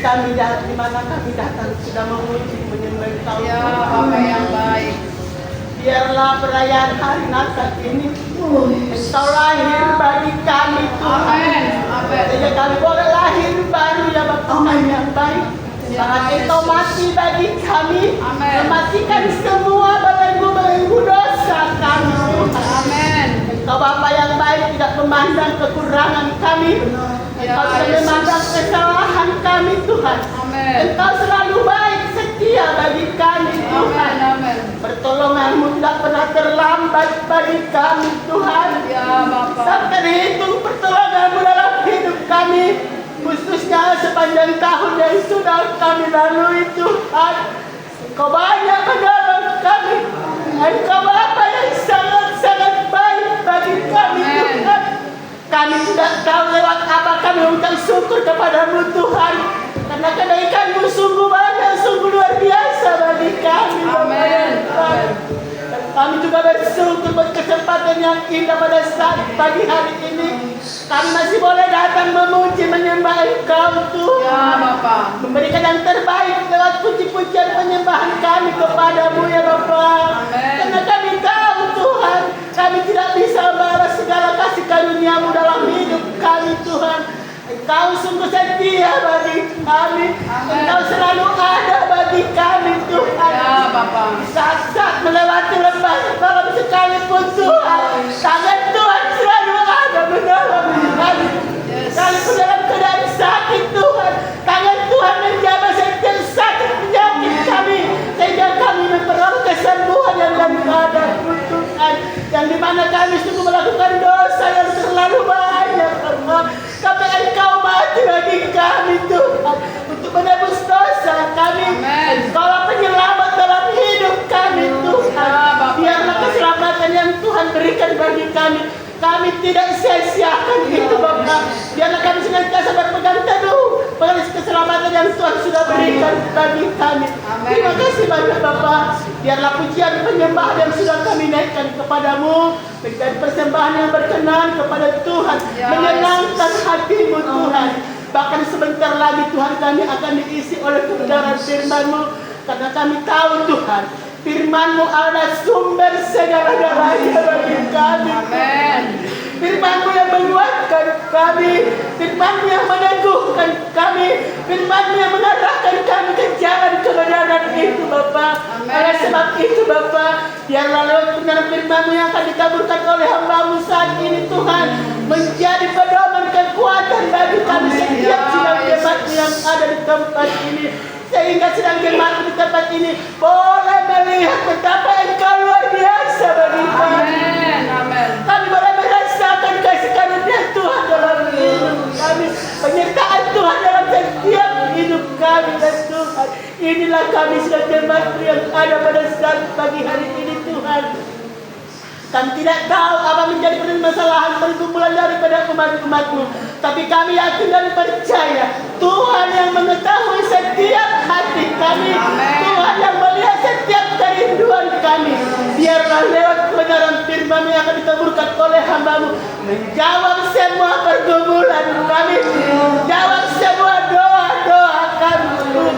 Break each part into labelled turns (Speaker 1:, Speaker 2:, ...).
Speaker 1: kami di mana kami datang sudah memuji menyembah Engkau.
Speaker 2: Ya Bapa yang baik.
Speaker 1: Biarlah perayaan hari Natal ini Engkau lahir bagi kami Tuhan.
Speaker 2: Amin. Amin.
Speaker 1: Sehingga kami boleh lahir baru ya Bapa yang baik. Saat Engkau mati bagi kami,
Speaker 2: Amin.
Speaker 1: mematikan semua belenggu-belenggu dosa kami Tuhan.
Speaker 2: Amin.
Speaker 1: Engkau Bapa yang baik tidak memandang kekurangan kami. Engkau tidak memandang kesalahan kami Tuhan.
Speaker 2: Amin.
Speaker 1: Engkau selalu baik setia bagi kami Tuhan.
Speaker 2: Amin.
Speaker 1: Pertolonganmu tidak pernah terlambat bagi kami Tuhan.
Speaker 2: Ya Bapa.
Speaker 1: Tak terhitung pertolonganmu dalam hidup kami, khususnya sepanjang tahun yang sudah kami lalui Tuhan. Engkau banyak menolong kami. Engkau Bapa yang sangat-sangat baik bagi kami Tuhan. Kami tidak tahu lewat apa kami mengucap syukur kepadamu Tuhan. Karena kebaikanmu sungguh banyak, sungguh luar biasa bagi kami.
Speaker 2: Amin.
Speaker 1: Dan kami juga bersyukur buat kesempatan yang indah pada saat pagi hari ini. Kami masih boleh datang memuji menyembah Engkau Tuhan.
Speaker 2: Ya Bapa.
Speaker 1: Memberikan yang terbaik lewat puji-pujian penyembahan kami kepadamu ya Bapa.
Speaker 2: Amin.
Speaker 1: Karena kami tahu Tuhan, kami tidak bisa membalas segala kasih karuniamu dalam hidup kami Tuhan. Engkau sungguh setia bagi kami.
Speaker 2: Amin.
Speaker 1: Engkau selalu ada bagi kami Tuhan.
Speaker 2: Ya Bapa.
Speaker 1: Saat-saat melewati lembah malam sekalipun Tuhan, tangan Tuhan selalu ada menolong kami. Sekalipun dalam keadaan sakit Tuhan, tangan Tuhan menjaga setiap sakit penyakit kami, sehingga kami memperoleh kesembuhan yang daripada-Mu Tuhan. Yang dimana kami sungguh melakukan dosa yang terlalu banyak Allah. Tapi Engkau mati bagi kami Tuhan, untuk menebus dosa kami.
Speaker 2: Amin.
Speaker 1: Engkaulah penyelamat dalam hidup kami Tuhan.
Speaker 2: Ya, Bapa.
Speaker 1: Biarlah keselamatan yang Tuhan berikan bagi kami, kami tidak sia-siakan itu Bapa. Biarlah kami senantiasa berpegang teguh pada keselamatan yang Tuhan sudah berikan bagi kami.
Speaker 2: Amin.
Speaker 1: Terima kasih banyak Bapa. Biarlah pujian penyembahan yang sudah kami naikkan kepadamu menjadi persembahan yang berkenan kepada Tuhan,
Speaker 2: Ya,
Speaker 1: menyenangkan hatimu Tuhan. Bahkan sebentar lagi Tuhan kami akan diisi oleh kebenaran firman-Mu, karena kami tahu Tuhan, firman-Mu adalah sumber segala-galanya bagi kami.
Speaker 2: Amin.
Speaker 1: Firman-Mu yang menguatkan kami, firman-Mu yang meneguhkan kami, firman-Mu yang mengarahkan kami ke jalan kebenaran itu Bapa.
Speaker 2: Amin.
Speaker 1: Oleh sebab itu Bapa, biarlah lewat kebenaran firman-Mu yang akan dikaburkan oleh hamba-Mu saat ini Tuhan, menjadi pedoman kekuatan bagi kami setiap sidang jemaat yang ada di tempat ini. Sehingga sedang jemaat di tempat ini boleh melihat betapa Engkau luar biasa bagi kami.
Speaker 2: Amin. Amin.
Speaker 1: Kami boleh merasakan kasih karunia Tuhan dalam hidup kami, penyertaan Tuhan dalam setiap hidup kami. Dan Tuhan, inilah kami sedang jemaat yang ada pada saat pagi hari ini Tuhan. Kami tidak tahu apa menjadi permasalahan pergumulan daripada umat-umat-Mu, tapi kami yakin dan percaya Tuhan yang mengetahui setiap hati kami.
Speaker 2: Amin.
Speaker 1: Tuhan yang melihat setiap kerinduan kami. Biarlah lewat kebenaran firman-Mu yang akan ditaburkan oleh hamba-Mu, menjawab semua pergumulan kami, menjawab semua doa-doa kami Tuhan.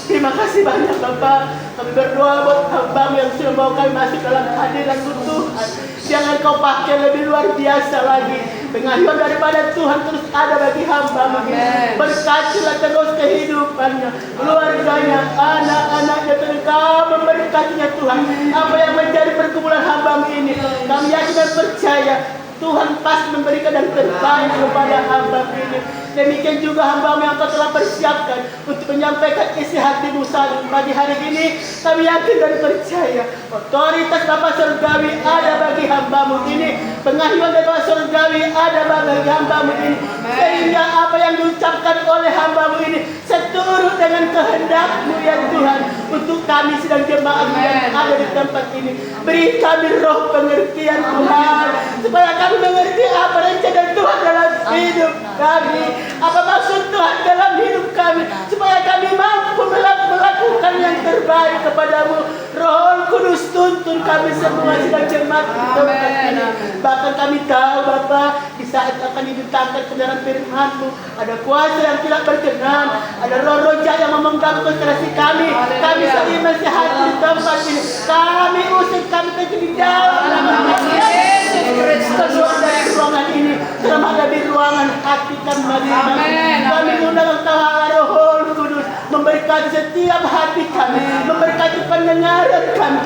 Speaker 1: Terima kasih banyak Bapak. Kami berdoa buat hamba-Mu yang sudah membawa kami masuk dalam hadirat-Mu Tuhan. Jangan Kau pakai lebih luar biasa lagi. Pengayuan daripada Tuhan terus ada bagi hamba-Mu ini.
Speaker 2: Amin.
Speaker 1: Berkatilah terus kehidupannya, keluarganya, anak-anaknya. Engkau memberkatinya Tuhan. Apa yang menjadi pergumulan hamba-Mu ini, kami yakin dan percaya Tuhan pasti memberikan yang terbaik kepada hamba-Mu ini. Demikian juga hamba-Mu yang Kau telah persiapkan untuk menyampaikan isi hati-Mu saat pagi hari ini. Kami yakin dan percaya otoritas Bapa Surgawi ada bagi hamba-Mu ini, pengayuan dari Bapa Surgawi ada bagi hamba-Mu ini, sehingga apa yang diucapkan oleh hamba-Mu ini seturut dengan kehendak-Mu ya Tuhan, untuk kami sedang jemaat yang ada di tempat ini. Beri kami roh pengertian Tuhan, supaya kami mengerti apa rencana Tuhan dalam hidup kami, apa maksud Tuhan dalam hidup kami, supaya kami mampu melakukan yang terbaik kepadamu. Roh Kudus tuntun kami semua sedang jemaat di tempat ini. Bahkan kami tahu Bapa, di saat akan diberitakan kebenaran firman-Mu, ada kuasa yang tidak berkenan, Ada roh-roh jahat yang memegang konsentrasi kami. Kami sendiri masih hadir di tempat ini. Kami usir, kami pergi di dalam nama Yesus Kristus. Keluar dari ruangan ini. Selama ada di ruangan hati kami masing-masing. Kami undang Engkau Roh Kudus memberkati setiap hati kami, memberkati pendengaran kami,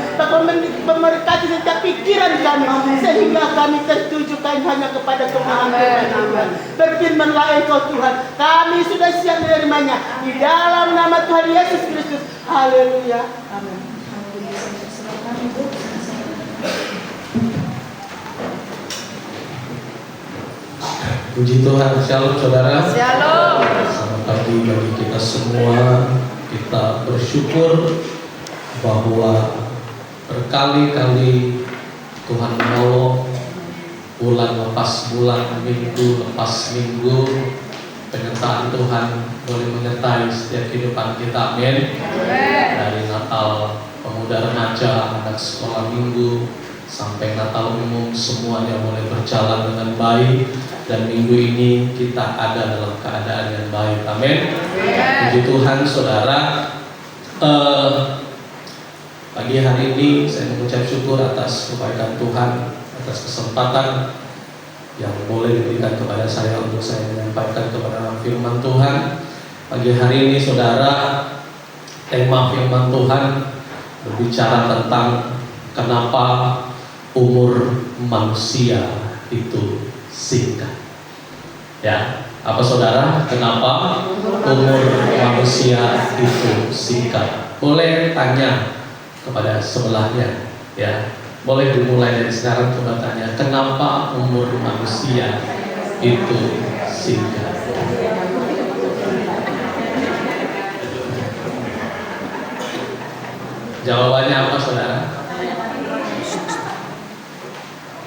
Speaker 1: memberkati setiap pikiran kami, sehingga kami tertujukan hanya kepada kebenaran Tuhan. Berfirmanlah Engkau Tuhan, kami sudah siap menerimanya di dalam nama Tuhan Yesus Kristus. Haleluya. Amin.
Speaker 3: Puji Tuhan, shalom saudara.
Speaker 2: Shalom.
Speaker 3: Selamat pagi bagi kita semua. Kita bersyukur bahwa berkali-kali Tuhan menolong, bulan lepas bulan, minggu lepas minggu. Penyertaan Tuhan boleh menyertai setiap kehidupan kita. Amin. Dari Natal pemuda remaja, anak sekolah minggu, sampai Natal umum, semuanya boleh berjalan dengan baik. Dan minggu ini kita ada dalam keadaan yang baik. Amin. Puji Tuhan saudara. Pagi hari ini saya mengucap syukur atas kebaikan Tuhan, atas kesempatan yang boleh diberikan kepada saya untuk saya menyampaikan kebenaran firman Tuhan. Pagi hari ini saudara, tema firman Tuhan berbicara tentang kenapa umur manusia itu singkat. Ya, apa saudara? Kenapa umur manusia itu singkat? Boleh tanya kepada sebelahnya, ya. Boleh dimulai dari sekarang, coba tanya, kenapa umur manusia itu singkat? Jawabannya apa saudara?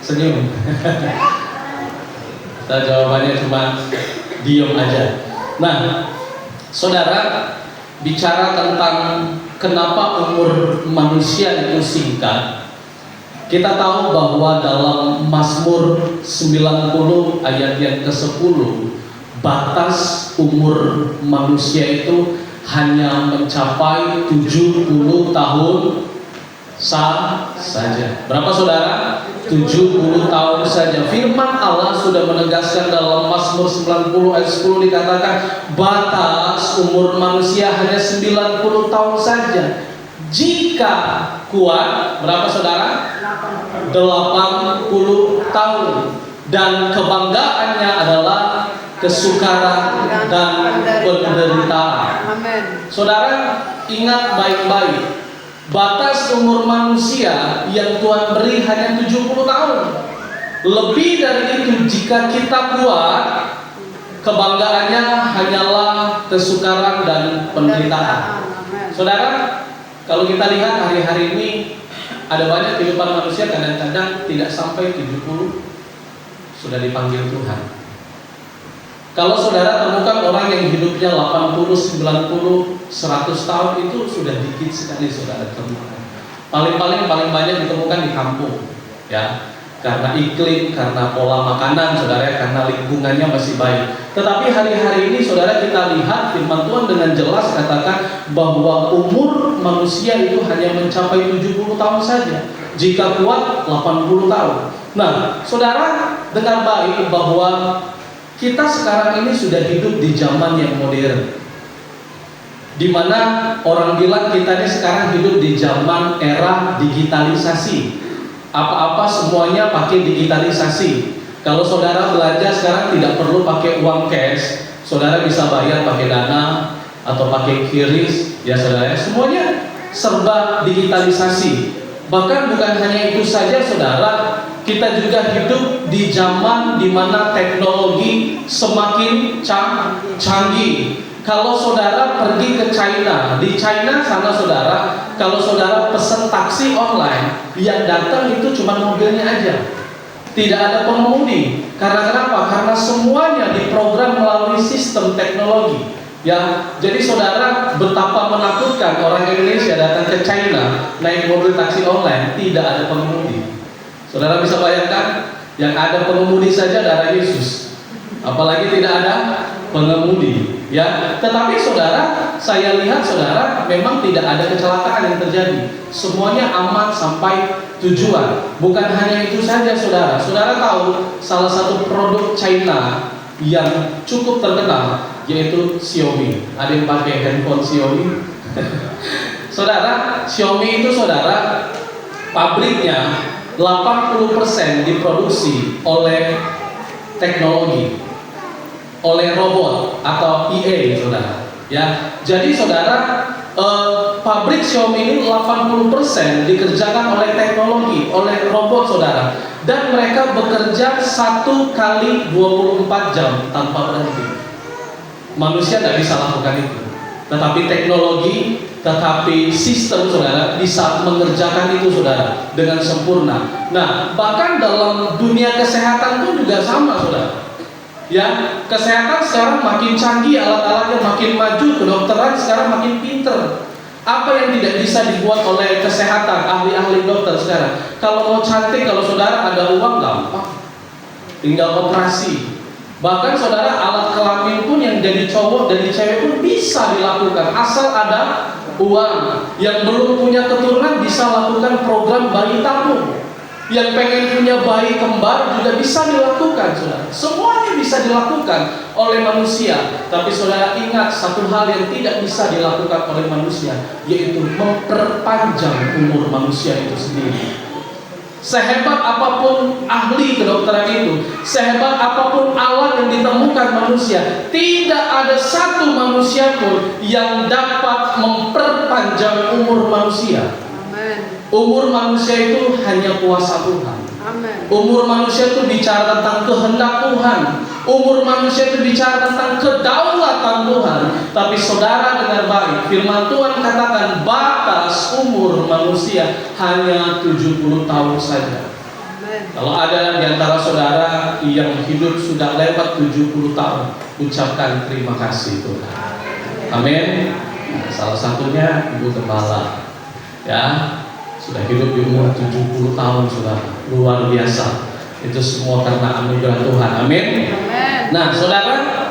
Speaker 3: Senyum. Jawabannya cuma diem aja. Nah, saudara, bicara tentang kenapa umur manusia itu singkat, kita tahu bahwa dalam Mazmur 90 ayat yang ke-10, batas umur manusia itu hanya mencapai 70 tahun saja. Berapa saudara? 70 tahun saja. Firman Allah sudah menegaskan dalam Mazmur 90 ayat 10 dikatakan batas umur manusia hanya 90 tahun saja. Jika kuat, berapa saudara? 80 tahun. Dan kebanggaannya adalah kesukaran dan penderitaan. Saudara, ingat baik-baik, batas umur manusia yang Tuhan beri hanya 70 tahun. Lebih dari itu, jika kita kuat, kebanggaannya hanyalah kesukaran dan penderitaan. Saudara, kalau kita lihat hari-hari ini, ada banyak kehidupan manusia kadang-kadang tidak sampai 70 sudah dipanggil Tuhan. Kalau saudara temukan orang yang hidupnya 80, 90, 100 tahun, itu sudah dikit sekali saudara temukan. Paling banyak ditemukan di kampung, ya, karena iklim, karena pola makanan saudara, karena lingkungannya masih baik. Tetapi hari-hari ini saudara, kita lihat firman Tuhan dengan jelas katakan bahwa umur manusia itu hanya mencapai 70 tahun saja. Jika kuat 80 tahun. Nah, saudara, dengar baik bahwa kita sekarang ini sudah hidup di zaman yang modern, di mana orang bilang kita ini sekarang hidup di zaman era digitalisasi. Apa-apa semuanya pakai digitalisasi. Kalau saudara belanja sekarang tidak perlu pakai uang cash, saudara bisa bayar pakai Dana atau pakai QRIS, ya saudara. Semuanya serba digitalisasi. Bahkan bukan hanya itu saja saudara, kita juga hidup di zaman di mana teknologi semakin canggih. Kalau saudara pergi ke China, di China sana saudara, kalau saudara pesan taksi online, yang datang itu cuma mobilnya aja, tidak ada pengemudi. Karena kenapa? Karena semuanya diprogram melalui sistem teknologi. Ya, jadi saudara, betapa menakutkan orang Indonesia datang ke China naik mobil taksi online, tidak ada pengemudi. Saudara bisa bayangkan, yang ada pengemudi saja darah Yesus, apalagi tidak ada pengemudi. Ya, tetapi saudara, saya lihat saudara memang tidak ada kecelakaan yang terjadi. Semuanya aman sampai tujuan. Bukan hanya itu saja saudara. Saudara tahu salah satu produk China yang cukup terkenal yaitu Xiaomi. Ada yang pakai handphone Xiaomi? Saudara, Xiaomi itu saudara pabriknya 80% diproduksi oleh teknologi, oleh robot atau IA, saudara. Ya, jadi saudara, pabrik Xiaomi ini 80% dikerjakan oleh teknologi, oleh robot, saudara. Dan mereka bekerja 1 kali 24 jam tanpa berhenti. Manusia tidak bisa lakukan itu. Tetapi teknologi, tetapi sistem saudara bisa mengerjakan itu saudara dengan sempurna. Nah, bahkan dalam dunia kesehatan pun juga sama saudara. Ya, kesehatan sekarang makin canggih, alat-alatnya makin maju, kedokteran sekarang makin pinter. Apa yang tidak bisa dibuat oleh kesehatan, ahli-ahli dokter sekarang? Kalau mau cantik, kalau saudara ada uang gampang, tinggal operasi. Bahkan saudara, alat kelamin pun yang jadi cowok dan cewek pun bisa dilakukan asal ada uang. Yang belum punya keturunan bisa lakukan program bayi tabung. Yang pengen punya bayi kembar juga bisa dilakukan, saudara. Semuanya bisa dilakukan oleh manusia. Tapi saudara ingat satu hal yang tidak bisa dilakukan oleh manusia, yaitu memperpanjang umur manusia itu sendiri. Sehebat apapun ahli kedokteran itu, sehebat apapun alat yang ditemukan manusia, tidak ada satu manusia pun yang dapat memperpanjang umur manusia.
Speaker 2: Amen.
Speaker 3: Umur manusia itu hanya kuasa Tuhan.
Speaker 2: Amen.
Speaker 3: Umur manusia itu bicara tentang kehendak Tuhan. Umur manusia itu bicara tentang kedaulatan Tuhan. Tapi saudara dengar baik, firman Tuhan katakan batas umur manusia hanya 70 tahun saja.
Speaker 2: Amen.
Speaker 3: Kalau ada di antara saudara yang hidup sudah lewat 70 tahun, ucapkan terima kasih Tuhan. Amin. Nah, salah satunya Ibu Gembala. Ya, sudah hidup di umur 70 tahun saudara. Luar biasa. Itu semua karena anugerah Tuhan. Amin.
Speaker 2: Amen.
Speaker 3: Nah, saudara,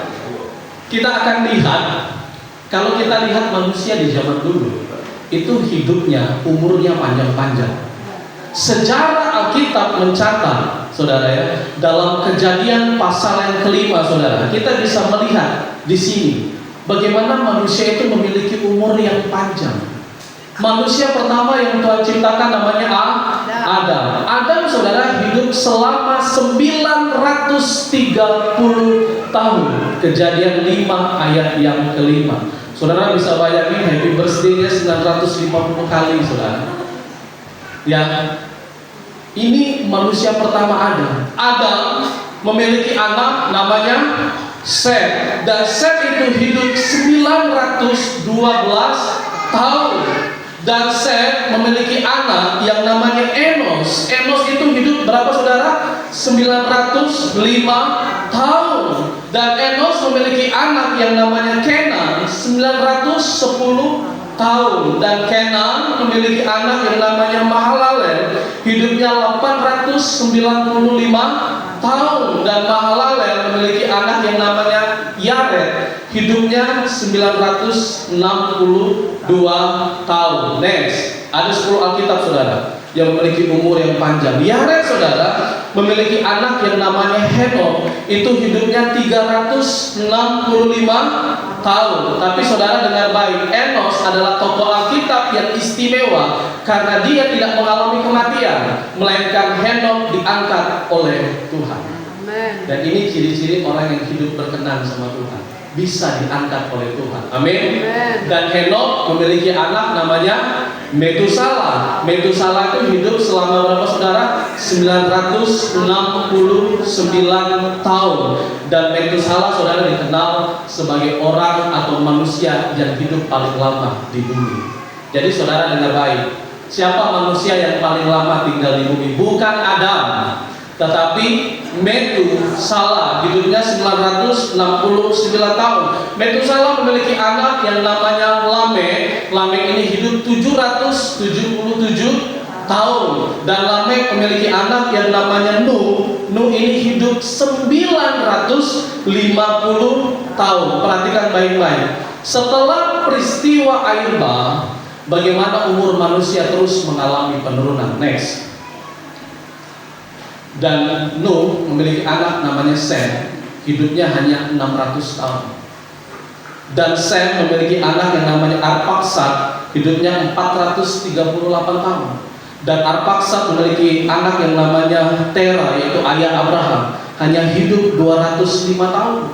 Speaker 3: kita akan lihat, kalau kita lihat manusia di zaman dulu, itu hidupnya, umurnya panjang-panjang. Sejarah Alkitab mencatat, saudara ya, dalam Kejadian pasal yang kelima, saudara, kita bisa melihat di sini bagaimana manusia itu memiliki umur yang panjang. Manusia pertama yang Tuhan ciptakan namanya Adam. Adam saudara hidup selama 930 tahun. Kejadian 5 ayat yang kelima. Saudara bisa bayangin happy birthday-nya 950 kali saudara. Ya, ini manusia pertama Adam. Adam memiliki anak namanya Seth. Dan Seth itu hidup 912 tahun. Dan Seth memiliki anak yang namanya Enos. Enos itu hidup berapa saudara? 905 tahun. Dan Enos memiliki anak yang namanya Kenan 910 tahun. Dan Kenan memiliki anak yang namanya Mahalalel, hidupnya 895 tahun. Dan Mahalalel memiliki anak yang namanya Yared, hidupnya 962 tahun. Next, ada 10 Alkitab saudara yang memiliki umur yang panjang. Yared saudara memiliki anak yang namanya Henok, itu hidupnya 365 tahun. Tapi saudara dengar baik, Enos adalah tokoh Alkitab yang istimewa karena dia tidak mengalami kematian, melainkan Henok diangkat oleh Tuhan.
Speaker 2: Amen.
Speaker 3: Dan ini ciri-ciri orang yang hidup berkenan sama Tuhan, bisa diangkat oleh Tuhan. Amin. Dan Henok memiliki anak namanya Metusala. Metusala itu hidup selama berapa saudara? 969 tahun. Dan Metusala saudara dikenal sebagai orang atau manusia yang hidup paling lama di bumi. Jadi saudara dengar baik, siapa manusia yang paling lama tinggal di bumi? Bukan Adam, tetapi Metusala, hidupnya 969 tahun. Metusala memiliki anak yang namanya Lamek. Lamek ini hidup 777 tahun. Dan Lamek memiliki anak yang namanya Nuh. Nuh ini hidup 950 tahun. Perhatikan baik-baik. Setelah peristiwa air bah, bagaimana umur manusia terus mengalami penurunan. Next. Dan Nuh memiliki anak namanya Sem. Hidupnya hanya 600 tahun. Dan Sem memiliki anak yang namanya Arpaksad. Hidupnya 438 tahun. Dan Arpaksad memiliki anak yang namanya Tera, yaitu ayah Abraham. Hanya hidup 205 tahun.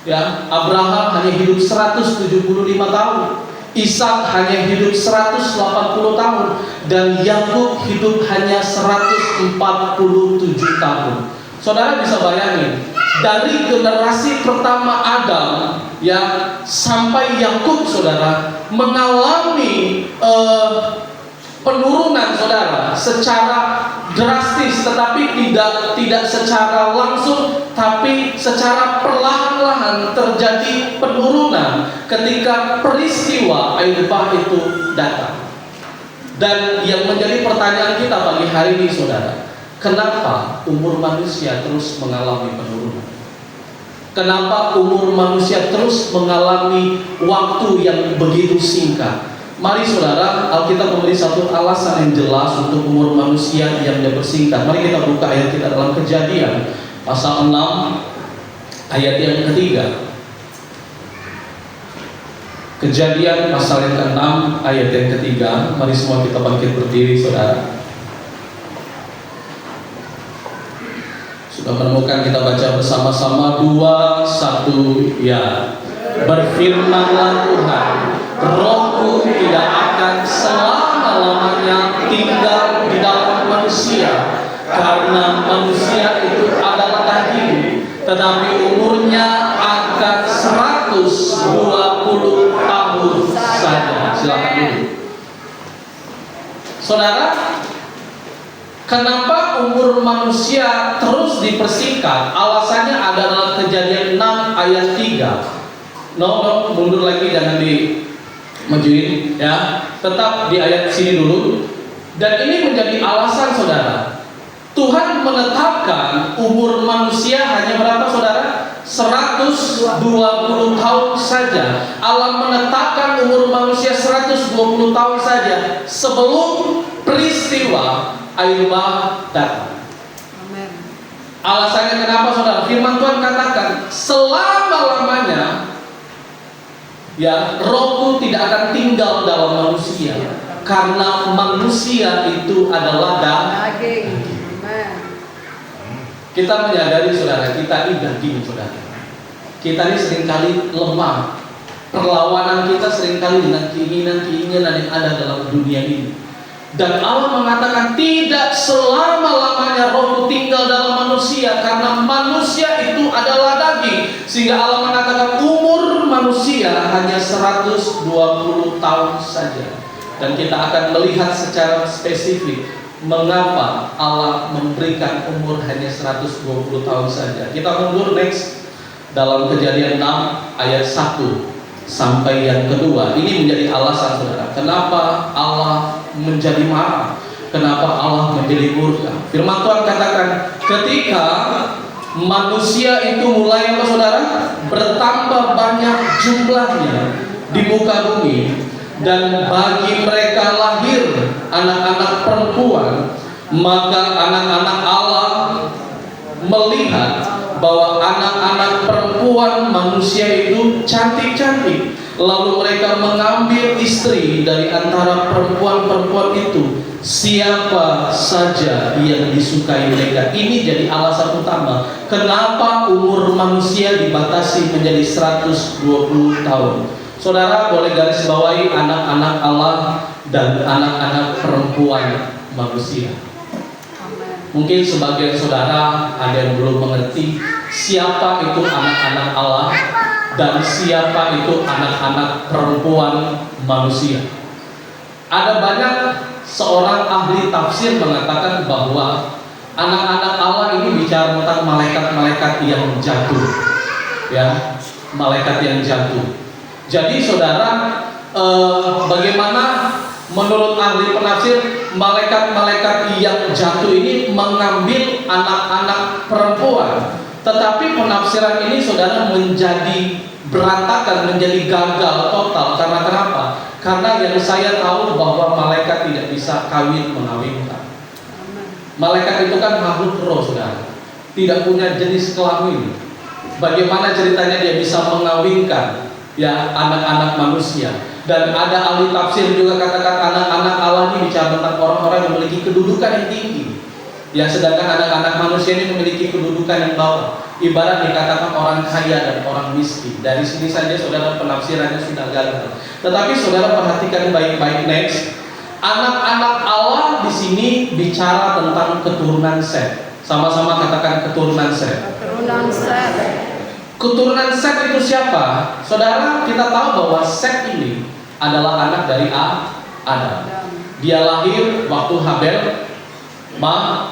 Speaker 3: Ya, Abraham hanya hidup 175 tahun. Ishak hanya hidup 180 tahun. Dan Yakub hidup hanya 147 tahun. Saudara bisa bayangin, dari generasi pertama Adam ya sampai Yakub, saudara, mengalami penurunan, saudara, secara drastis, tetapi tidak secara langsung, tapi secara perlahan-lahan terjadi penurunan ketika peristiwa air bah itu datang. Dan yang menjadi pertanyaan kita pagi hari ini, saudara, kenapa umur manusia terus mengalami penurunan? Kenapa umur manusia terus mengalami waktu yang begitu singkat? Mari saudara, Alkitab memberi satu alasan yang jelas untuk umur manusia yang dipersingkat. Mari kita buka ayat kita dalam Kejadian pasal 6 ayat yang ketiga. Kejadian pasal yang ke-6 ayat yang ketiga. Mari semua kita bangkit berdiri, saudara. Sudah menemukan, kita baca bersama-sama. 2, 1, ya. Berfirmanlah Tuhan, Rohku tidak akan selama-lamanya tinggal di dalam manusia, karena manusia itu adalah daging, tetapi umurnya akan 120 tahun saja. Silakan dulu. Saudara, kenapa umur manusia terus dipersingkat? Alasannya adalah Kejadian 6 ayat 3. No, mundur lagi, jangan dimajuin ya. Tetap di ayat sini dulu. Dan ini menjadi alasan, saudara. Tuhan menetapkan umur manusia hanya berapa, saudara? 120 tahun saja. Allah menetapkan umur manusia 120 tahun saja sebelum peristiwa air bah datang.
Speaker 2: Amin.
Speaker 3: Alasannya kenapa, saudara? Firman Tuhan katakan, selama-lamanya ya, Rohku tidak akan tinggal dalam manusia, karena manusia itu adalah daging.
Speaker 2: Amin.
Speaker 3: Kita menyadari, saudara, kita ini daging, saudara. Kita ini seringkali lemah. Perlawanan kita seringkali dengan keinginan-keinginan yang ada dalam dunia ini. Dan Allah mengatakan tidak selama-lamanya Rohku tinggal dalam manusia, karena manusia itu adalah daging. Sehingga Allah mengatakan umur manusia hanya 120 tahun saja. Dan kita akan melihat secara spesifik mengapa Allah memberikan umur hanya 120 tahun saja. Kita mundur next dalam Kejadian 6 ayat 1 sampai yang kedua. Ini menjadi alasan, saudara, kenapa Allah menjadi marah, kenapa Allah menjadi murka. Firman Tuhan katakan, ketika manusia itu mulai apa, saudara? Bertambah banyak jumlahnya di muka bumi, dan bagi mereka lahir anak-anak perempuan, maka anak-anak Allah melihat bahwa anak-anak perempuan manusia itu cantik-cantik. Lalu mereka mengambil istri dari antara perempuan-perempuan itu, siapa saja yang disukai mereka. Ini jadi alasan utama kenapa umur manusia dibatasi menjadi 120 tahun. Saudara boleh garis bawahi anak-anak Allah dan anak-anak perempuan manusia. Mungkin sebagian saudara ada yang belum mengerti siapa itu anak-anak Allah dan siapa itu anak-anak perempuan manusia. Ada banyak seorang ahli tafsir mengatakan bahwa anak-anak Allah ini bicara tentang malaikat-malaikat yang jatuh, ya, malaikat yang jatuh. Jadi saudara, bagaimana Menurut ahli penafsir, malaikat-malaikat yang jatuh ini mengambil anak-anak perempuan. Tetapi penafsiran ini saudara menjadi berantakan, menjadi gagal total. Karena kenapa? Karena yang saya tahu bahwa malaikat tidak bisa kawin mengawinkan. Malaikat itu kan makhluk roh, saudara, tidak punya jenis kelamin. Bagaimana ceritanya dia bisa mengawinkan ya anak-anak manusia? Dan ada ahli tafsir juga katakan anak-anak Allah ini bicara tentang orang-orang yang memiliki kedudukan yang tinggi. Ya, sedangkan anak-anak manusia ini memiliki kedudukan yang bawah. Ibarat dikatakan orang kaya dan orang miskin. Dari sini saja saudara penafsirannya sudah gagal. Tetapi saudara perhatikan baik-baik next. Anak-anak Allah di sini bicara tentang keturunan Set. Sama-sama katakan keturunan Set.
Speaker 2: Keturunan Set.
Speaker 3: Keturunan Set itu siapa? Saudara, kita tahu bahwa Set ini adalah anak dari Adam. Dia lahir waktu Habel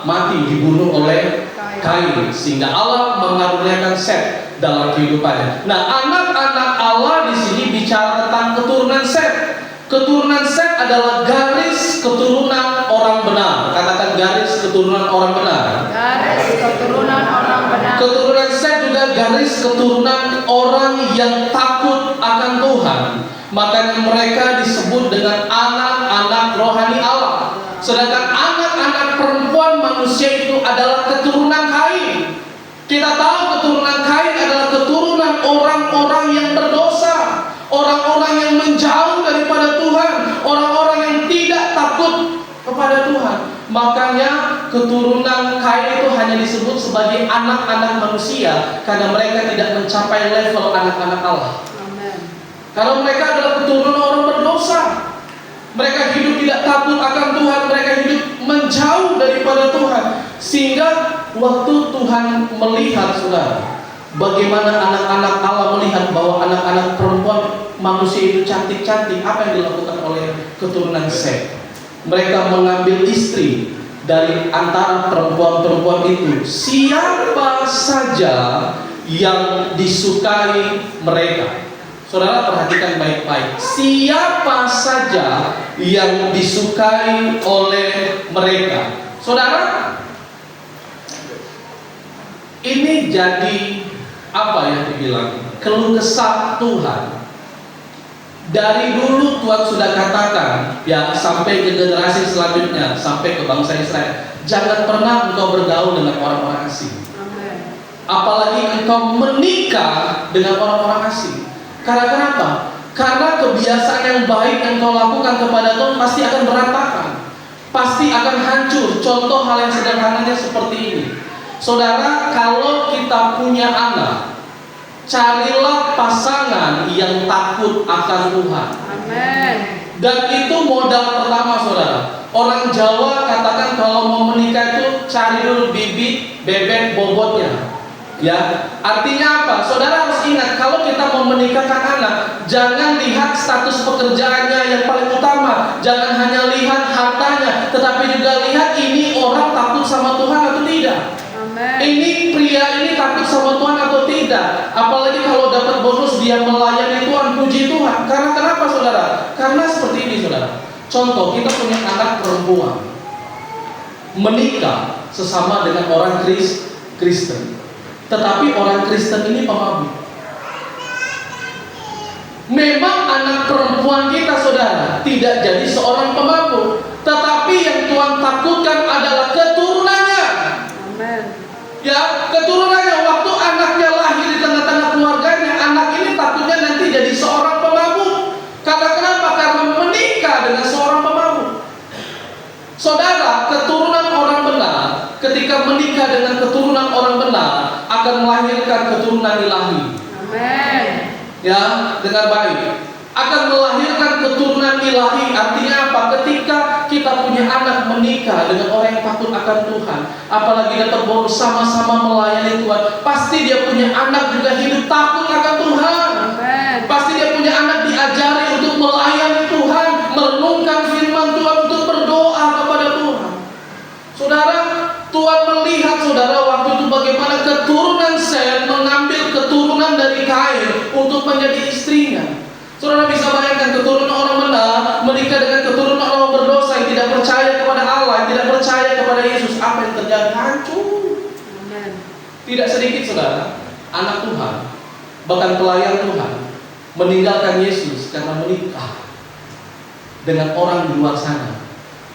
Speaker 3: mati dibunuh oleh Kain, sehingga Allah mengaruniakan Set dalam kehidupannya. Nah, anak-anak Allah di sini bicara tentang keturunan Set. Keturunan Set adalah garis keturunan orang benar. Katakan garis keturunan orang benar.
Speaker 2: Garis keturunan orang benar.
Speaker 3: Keturunan Set juga garis keturunan orang yang takut akan Tuhan. Makanya mereka disebut dengan anak-anak rohani Allah. Sedangkan anak-anak perempuan manusia itu adalah keturunan Kain. Kita tahu keturunan Kain adalah keturunan orang-orang yang berdosa, orang-orang yang menjauh daripada Tuhan, orang-orang yang tidak takut kepada Tuhan. Makanya keturunan Kain itu hanya disebut sebagai anak-anak manusia karena mereka tidak mencapai level anak-anak Allah. Karena mereka adalah keturunan orang berdosa. Mereka hidup tidak takut akan Tuhan. Mereka hidup menjauh daripada Tuhan. Sehingga waktu Tuhan melihat, saudara, bagaimana anak-anak Allah melihat bahwa anak-anak perempuan manusia itu cantik-cantik, apa yang dilakukan oleh keturunan Set? Mereka mengambil istri dari antara perempuan-perempuan itu, siapa saja yang disukai mereka. Saudara perhatikan baik-baik. Siapa saja yang disukai oleh mereka. Saudara, ini jadi apa yang dibilang? Keluh kesah Tuhan. Dari dulu Tuhan sudah katakan, ya, sampai ke generasi selanjutnya, sampai ke bangsa Israel, jangan pernah engkau bergaul dengan orang-orang asing. Apalagi engkau menikah dengan orang-orang asing. Karena kenapa? Karena kebiasaan yang baik yang kau lakukan kepada Tuhan pasti akan berantakan, pasti akan hancur. Contoh hal yang sederhananya seperti ini. Saudara, kalau kita punya anak, carilah pasangan yang takut akan Tuhan.
Speaker 2: Amin.
Speaker 3: Dan itu modal pertama, saudara. Orang Jawa katakan kalau mau menikah itu cari dulu bibit, bebek, bobotnya. Ya, artinya apa? Saudara harus ingat, kalau kita mau menikahkan anak, jangan lihat status pekerjaannya yang paling utama, jangan hanya lihat hartanya, tetapi juga lihat ini orang takut sama Tuhan atau tidak.
Speaker 2: Amen.
Speaker 3: Ini pria ini takut sama Tuhan atau tidak. Apalagi kalau dapat bonus dia melayani Tuhan, puji Tuhan. Karena kenapa, saudara? Karena seperti ini, saudara. Contoh, kita punya anak perempuan menikah sesama dengan orang Kristen. Tetapi orang Kristen ini pemabuk. Memang anak perempuan kita, saudara, tidak jadi seorang pemabuk, tetapi yang Tuhan takutkan adalah keturunannya.
Speaker 2: Amen.
Speaker 3: Ya, keturunannya. Waktu anaknya lahir di tengah-tengah keluarganya, anak ini takutnya nanti jadi seorang pemabuk. Karena kenapa? Karena menikah dengan seorang pemabuk. Saudara, keturunan orang benar, ketika menikah dengan keturunan orang benar, akan melahirkan keturunan ilahi.
Speaker 2: Amen.
Speaker 3: Ya, dengar baik. Akan melahirkan keturunan ilahi. Artinya apa? Ketika kita punya anak menikah dengan orang yang takut akan Tuhan, apalagi dapat bonus sama-sama melayani Tuhan, pasti dia punya anak juga hidup takut akan Tuhan.
Speaker 2: Amen.
Speaker 3: Pasti dia punya anak diajari untuk melayani Tuhan, merenungkan firman Tuhan, untuk berdoa kepada Tuhan. Saudara, Tuhan melihat, saudara, waktu itu bagaimana keturunan Set mengambil keturunan dari Kain untuk menjadi istrinya. Saudara bisa bayangkan keturunan orang benar menikah dengan keturunan orang Tidak sedikit saudara, anak Tuhan, bahkan pelayan Tuhan, meninggalkan Yesus karena menikah dengan orang di luar sana.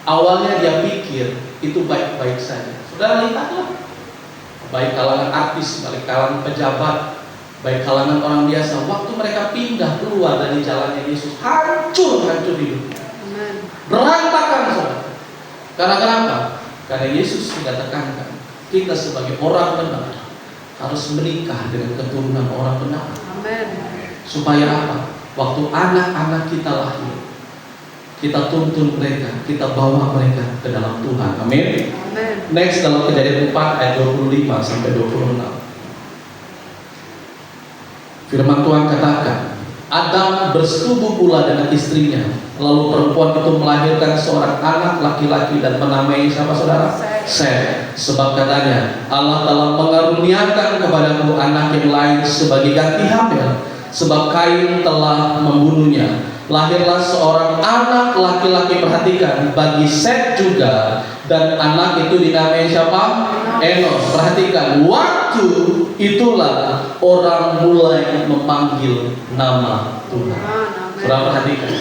Speaker 3: Awalnya dia pikir itu baik-baik saja. Saudara lihatlah, baik kalangan artis, baik kalangan pejabat, baik kalangan orang biasa, waktu mereka pindah keluar dari jalannya Yesus, hancur hidupnya. Berantakan saudara. Karena kenapa? Karena Yesus sudah tekankan, kita sebagai orang benar harus menikah dengan keturunan orang benar.
Speaker 2: Amen.
Speaker 3: Supaya apa? Waktu anak-anak kita lahir, kita tuntun mereka, kita bawa mereka ke dalam Tuhan. Amin.
Speaker 2: Amen.
Speaker 3: Next, dalam Kejadian 4 ayat 25 sampai 26. Firman Tuhan katakan, Adam bersetubuh pula dengan istrinya. Lalu perempuan itu melahirkan seorang anak laki-laki dan menamai siapa saudara? Set. Sebab katanya, Allah telah mengaruniakan kepadaku anak yang lain sebagai ganti hamil. Sebab Kain telah membunuhnya. Lahirlah seorang anak laki-laki, perhatikan, bagi Set juga. Dan anak itu dinamai siapa? Enos. Perhatikan, waktu itulah orang mulai memanggil nama Tuhan. Saudara perhatikan,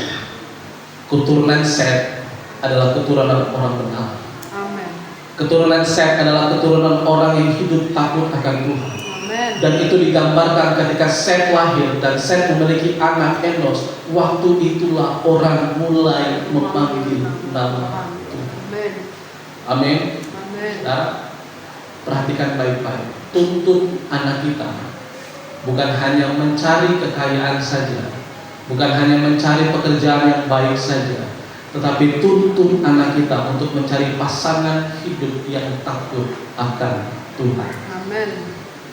Speaker 3: keturunan Set adalah keturunan orang benar. Keturunan Set adalah keturunan orang yang hidup takut akan Tuhan. Dan itu digambarkan ketika Set lahir dan Set memiliki anak Enos. Waktu itulah orang mulai memanggil nama Tuhan. Amin. Nah, perhatikan baik-baik. Tuntun anak kita bukan hanya mencari kekayaan saja, bukan hanya mencari pekerjaan yang baik saja, tetapi tuntun anak kita untuk mencari pasangan hidup yang takut akan Tuhan.
Speaker 2: Amin.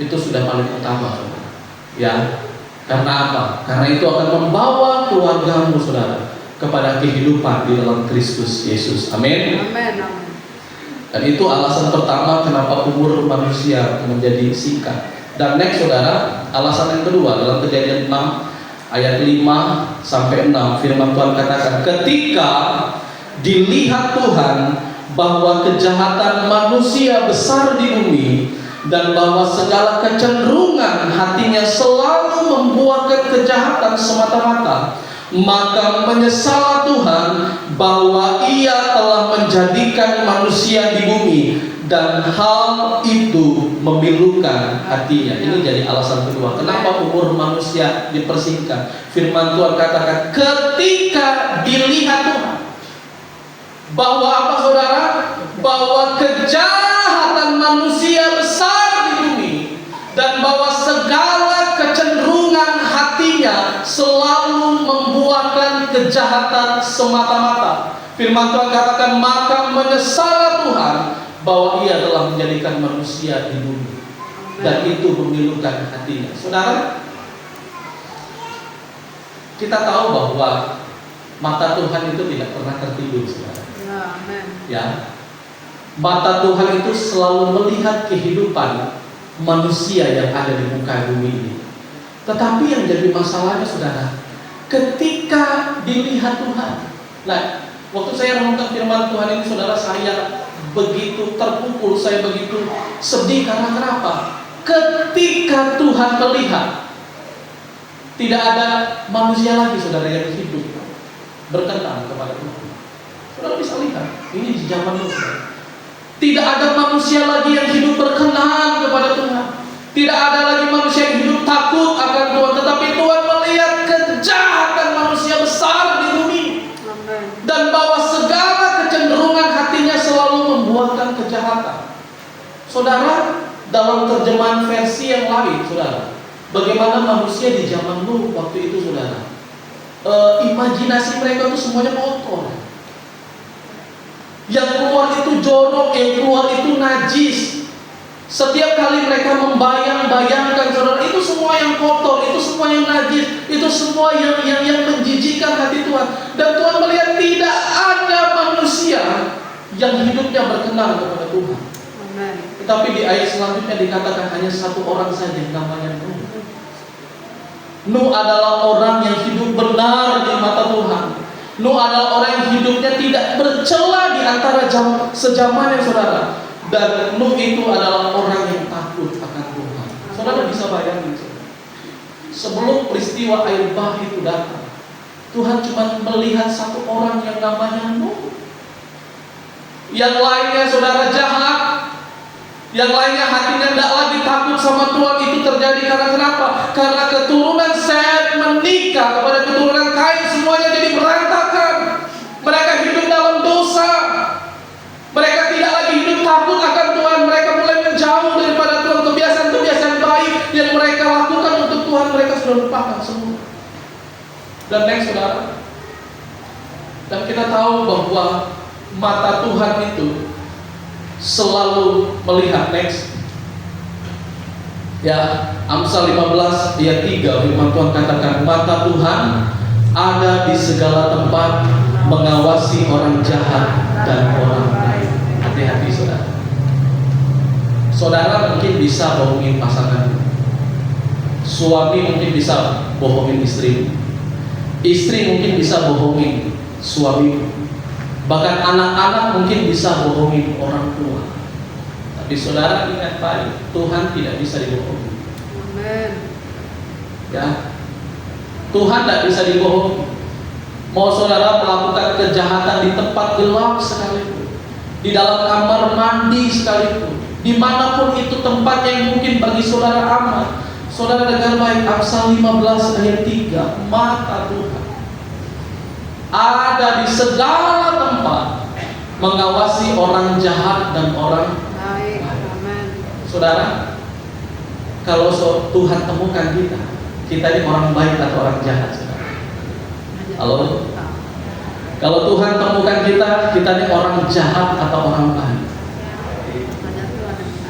Speaker 3: Itu sudah paling utama, saudara. Ya, karena apa? Karena itu akan membawa keluargamu, saudara, kepada kehidupan di dalam Kristus Yesus. Amin.
Speaker 2: Amin.
Speaker 3: Dan itu alasan pertama kenapa umur manusia menjadi singkat. Dan next saudara, alasan yang kedua dalam Kejadian 6 ayat 5 sampai 6, firman Tuhan katakan, ketika dilihat Tuhan bahwa kejahatan manusia besar di bumi dan bahwa segala kecenderungan hatinya selalu membuahkan kejahatan semata-mata, maka menyesal Tuhan bahwa Ia telah menjadikan manusia di bumi dan hal itu memilukan hatinya. Ini jadi alasan kedua kenapa umur manusia dipersingkat. Firman Tuhan katakan, ketika dilihat Tuhan bahwa apa saudara? Bahwa kejahatan manusia besar di bumi dan bahwa segala kecenderungan hatinya selalu membuahkan kejahatan semata-mata. Firman Tuhan katakan, maka menyesal Tuhan bahwa Ia telah menjadikan manusia di bumi dan itu memilukan hatinya. Saudara, kita tahu bahwa mata Tuhan itu tidak pernah tertidur, saudara. Ya, mata Tuhan itu selalu melihat kehidupan manusia yang ada di muka bumi ini. Tetapi yang jadi masalahnya saudara, ketika dilihat Tuhan. Nah, waktu saya renungkan firman Tuhan ini saudara, saya begitu terpukul, saya begitu sedih. Karena kenapa? Ketika Tuhan melihat, tidak ada manusia lagi saudara yang hidup berkenan kepada Tuhan. Saudara bisa lihat, ini di zaman Musa. Tidak ada manusia lagi yang hidup berkenan kepada Tuhan. Tidak ada lagi manusia yang hidup takut akan Tuhan. Tetapi Tuhan melihat kejahatan manusia besar di bumi. Dan bahwa segala kecenderungan hatinya selalu membuahkan kejahatan. Saudara, dalam terjemahan versi yang lain, saudara, bagaimana manusia di zaman Nuh waktu itu, saudara, imajinasi mereka itu semuanya kotor. Yang keluar itu jorok, yang keluar itu najis. Setiap kali mereka membayang-bayangkan, saudara, itu semua yang kotor, itu semua yang najis, itu semua yang menjijikkan hati Tuhan. Dan Tuhan melihat tidak ada manusia yang hidupnya berkenan kepada Tuhan.
Speaker 2: Amen.
Speaker 3: Tetapi di ayat selanjutnya dikatakan hanya satu orang saja yang namanya Nuh. Nuh adalah orang yang hidup benar di mata Tuhan. Nuh adalah orang yang hidupnya tidak bercela di antara sejamannya, saudara. Dan Nuh itu adalah orang yang takut akan Tuhan. Saudara bisa bayangin, sebelum peristiwa air bah itu datang, Tuhan cuma melihat satu orang yang namanya Nuh. Yang lainnya saudara jahat, yang lainnya hatinya tidak lagi takut sama Tuhan. Itu terjadi karena kenapa? Karena keturunan Set menikah kepada keturunan Kain, semuanya jadi berantakan. Mereka hidup dalam dosa. Mereka tidak lagi hidup takut akan Tuhan. Mereka mulai menjauh daripada Tuhan. Kebiasaan-kebiasaan baik yang mereka lakukan untuk Tuhan, mereka sudah lupakan semua. Dan next saudara, dan kita tahu bahwa mata Tuhan itu selalu melihat. Next. Ya, Amsal 15 ayat 3, firman Tuhan katakan, mata Tuhan ada di segala tempat, mengawasi orang jahat dan orang baik. Hati-hati saudara. Saudara mungkin bisa bohongin pasangan, suami mungkin bisa bohongin istri, istri mungkin bisa bohongin suami, bahkan anak-anak mungkin bisa bohongin orang tua. Tapi saudara ingat baik, Tuhan tidak bisa dibohongi.
Speaker 2: Amen.
Speaker 3: Ya, Tuhan tidak bisa dibohongi. Mau saudara melakukan kejahatan di tempat gelap sekalipun, di dalam kamar mandi sekalipun, dimanapun itu tempat yang mungkin bagi saudara aman, saudara dengar baik Amsal 15 ayat 3, mata Tuhan ada di segala tempat, mengawasi orang jahat dan orang
Speaker 2: Baik. Amen.
Speaker 3: Saudara, kalau Tuhan temukan kita ini orang baik atau orang jahat, saudara? Halo? Kalau Tuhan temukan kita ini orang jahat atau orang baik?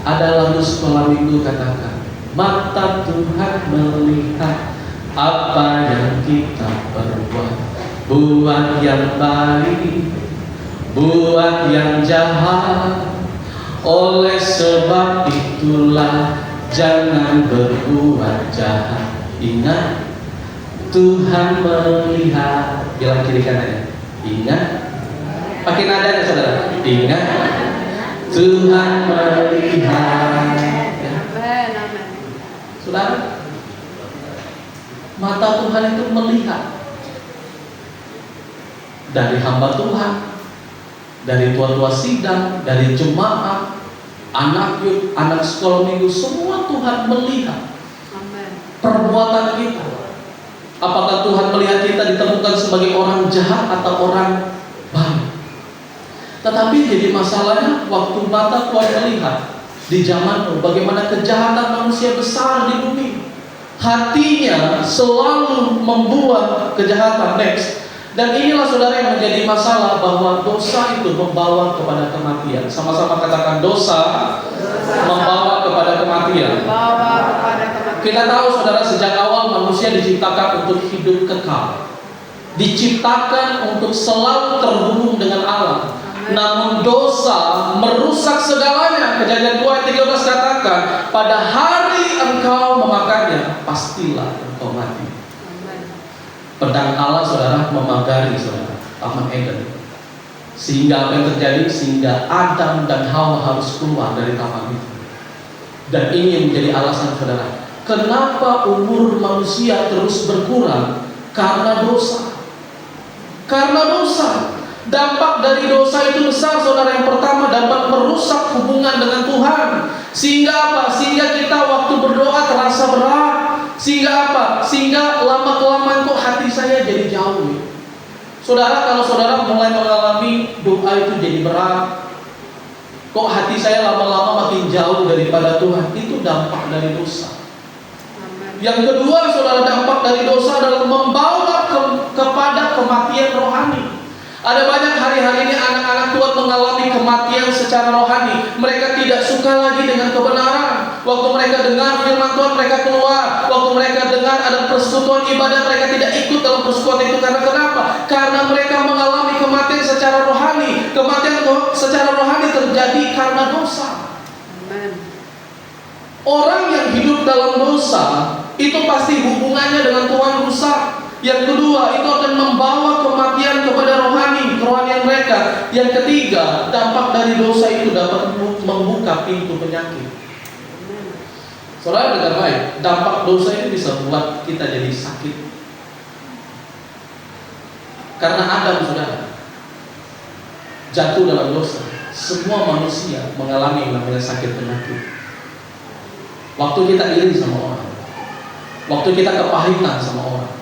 Speaker 3: Ada lagu sekolah minggu katakan, mata Tuhan melihat apa yang kita perbuat, buat yang baik, buat yang jahat. Oleh sebab itulah jangan berbuat jahat. Ingat, Tuhan melihat. Bilang kiri kanan. Ingat. Pakai nadanya saudara. Ingat, Tuhan melihat. Ya.
Speaker 2: Amen. Amen.
Speaker 3: Saudara, mata Tuhan itu melihat dari hamba Tuhan, dari tua-tua sidang, dari jemaat, anak yud, anak sekolah minggu, semua Tuhan melihat perbuatan kita. Apakah Tuhan melihat kita ditemukan sebagai orang jahat atau orang baik? Tetapi jadi masalahnya waktu mata Tuhan melihat di zaman itu bagaimana kejahatan manusia besar di bumi. Hatinya selalu membuat kejahatan. Next. Dan inilah saudara yang menjadi masalah, bahwa dosa itu membawa kepada kematian. Sama-sama katakan, dosa membawa kepada kematian. Kita tahu saudara, sejak awal manusia diciptakan untuk hidup kekal, diciptakan untuk selalu terhubung dengan Allah. Namun dosa merusak segalanya. Kejadian 2 ayat 13 katakan, pada hari engkau memakannya, pastilah engkau mati. Pedang Allah saudara memagari saudara Taman Eden, sehingga apa yang terjadi? Sehingga Adam dan Hawa harus keluar dari taman itu. Dan ini menjadi alasan saudara, kenapa umur manusia terus berkurang? Karena dosa. Karena dosa. Dampak dari dosa itu besar saudara. Yang pertama, dapat merusak hubungan dengan Tuhan. Sehingga apa? Sehingga kita waktu berdoa terasa berat. Sehingga apa? Sehingga lama-kelamaan kok hati saya jadi jauh. Saudara, kalau saudara mulai mengalami doa itu jadi berat, kok hati saya lama-lama makin jauh daripada Tuhan, itu dampak dari dosa. Yang kedua saudara, dampak dari dosa adalah membawa kepada kematian rohani. Ada banyak hari-hari ini anak-anak Tuhan mengalami kematian secara rohani. Mereka tidak suka lagi dengan kebenaran. Waktu mereka dengar firman Tuhan, mereka keluar. Waktu mereka dengar ada persekutuan ibadah, mereka tidak ikut dalam persekutuan itu. Karena kenapa? Karena mereka mengalami kematian secara rohani. Kematian secara rohani terjadi karena dosa. Orang yang hidup dalam dosa itu pasti hubungannya dengan Tuhan rusak. Yang kedua, itu akan membawa kematian kepada kerohanian mereka. Yang ketiga, dampak dari dosa itu dapat membuka pintu penyakit. Saudara dengar baik, dampak dosa itu bisa buat kita jadi sakit. Karena Adam, saudara, jatuh dalam dosa. Semua manusia mengalami yang namanya sakit penyakit. Waktu kita iri sama orang, waktu kita kepahitan sama orang,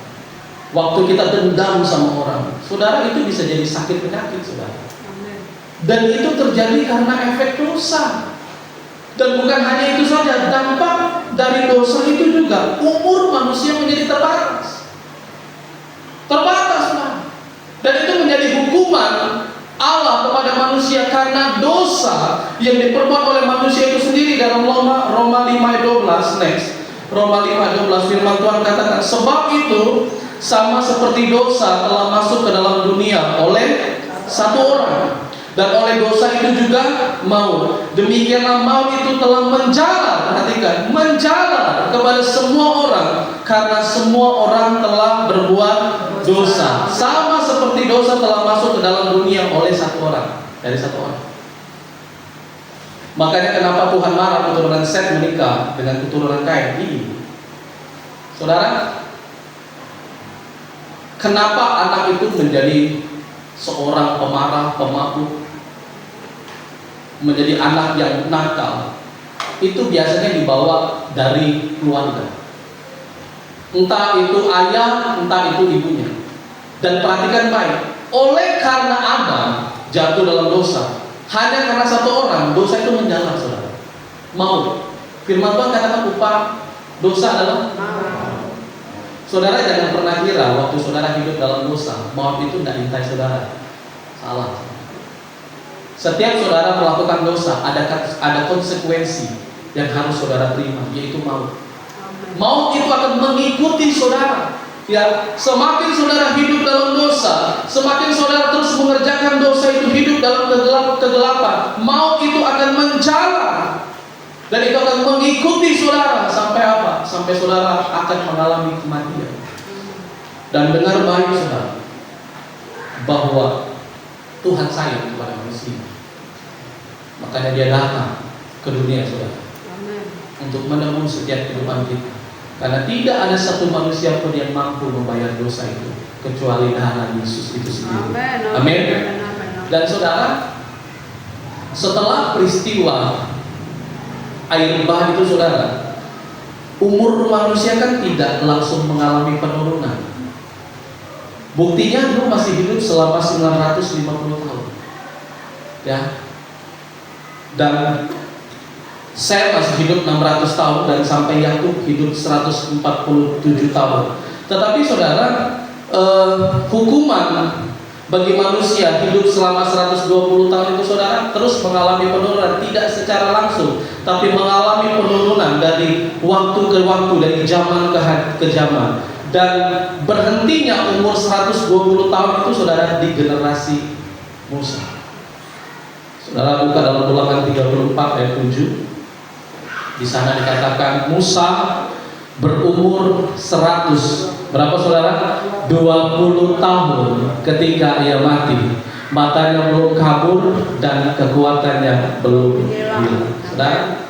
Speaker 3: waktu kita dendam sama orang, saudara, itu bisa jadi sakit penyakit, saudara. Dan itu terjadi karena efek dosa. Dan bukan hanya itu saja, dampak dari dosa itu juga umur manusia menjadi terbatas. Terbatas, Pak. Dan itu menjadi hukuman Allah kepada manusia karena dosa yang diperbuat oleh manusia itu sendiri. Dalam Roma 5 ayat 12, next. Roma 5 ayat 12, firman Tuhan katakan, sebab itu sama seperti dosa telah masuk ke dalam dunia oleh satu orang, dan oleh dosa itu juga maut. Demikianlah maut itu telah menjalar, perhatikan, menjalar kepada semua orang, karena semua orang telah berbuat dosa. Sama seperti dosa telah masuk ke dalam dunia oleh satu orang, dari satu orang. Makanya kenapa Tuhan marah keturunan Set menikah dengan keturunan Kain? Ini, saudara, kenapa anak itu menjadi seorang pemarah, pemabuk, menjadi anak yang nakal? Itu biasanya dibawa dari keluarga, entah itu ayah, entah itu ibunya. Dan perhatikan baik, oleh karena Adam jatuh dalam dosa, hanya karena satu orang, dosa itu menjalar, saudara. Maut. Firman Tuhan katakan upah dosa adalah maut. Saudara jangan pernah kira waktu saudara hidup dalam dosa, maut itu tidak intai saudara. Salah. Setiap saudara melakukan dosa, ada konsekuensi yang harus saudara terima, yaitu maut. Maut itu akan mengikuti saudara. Ya, semakin saudara hidup dalam dosa, semakin saudara terus mengerjakan dosa itu, hidup dalam kegelapan, maut itu akan menjalar. Dan itu akan mengikuti saudara sampai apa? Sampai saudara akan mengalami kematian. Dan dengar baik, saudara, bahwa Tuhan sayang kepada manusia. Makanya Dia datang ke dunia, saudara, untuk menebus setiap kehidupan kita. Karena tidak ada satu manusia pun yang mampu membayar dosa itu kecuali darah Yesus itu sendiri. Amin. Dan saudara, setelah peristiwa air bah itu, saudara, umur manusia kan tidak langsung mengalami penurunan. Buktinya Nuh masih hidup selama 950 tahun. Ya. Dan Set masih hidup 600 tahun, dan sampai Yakub hidup 147 tahun. Tetapi saudara, hukuman bagi manusia hidup selama 120 tahun itu, saudara, terus mengalami penurunan, tidak secara langsung, tapi mengalami penurunan dari waktu ke waktu, dari zaman ke zaman. Dan berhentinya umur 120 tahun itu, saudara, di generasi Musa. Saudara buka dalam Ulangan 34 ayat 7. Di sana dikatakan Musa berumur 100, berapa saudara? 20 tahun ketika ia mati. Matanya belum kabur dan kekuatannya belum hilang. Saudara,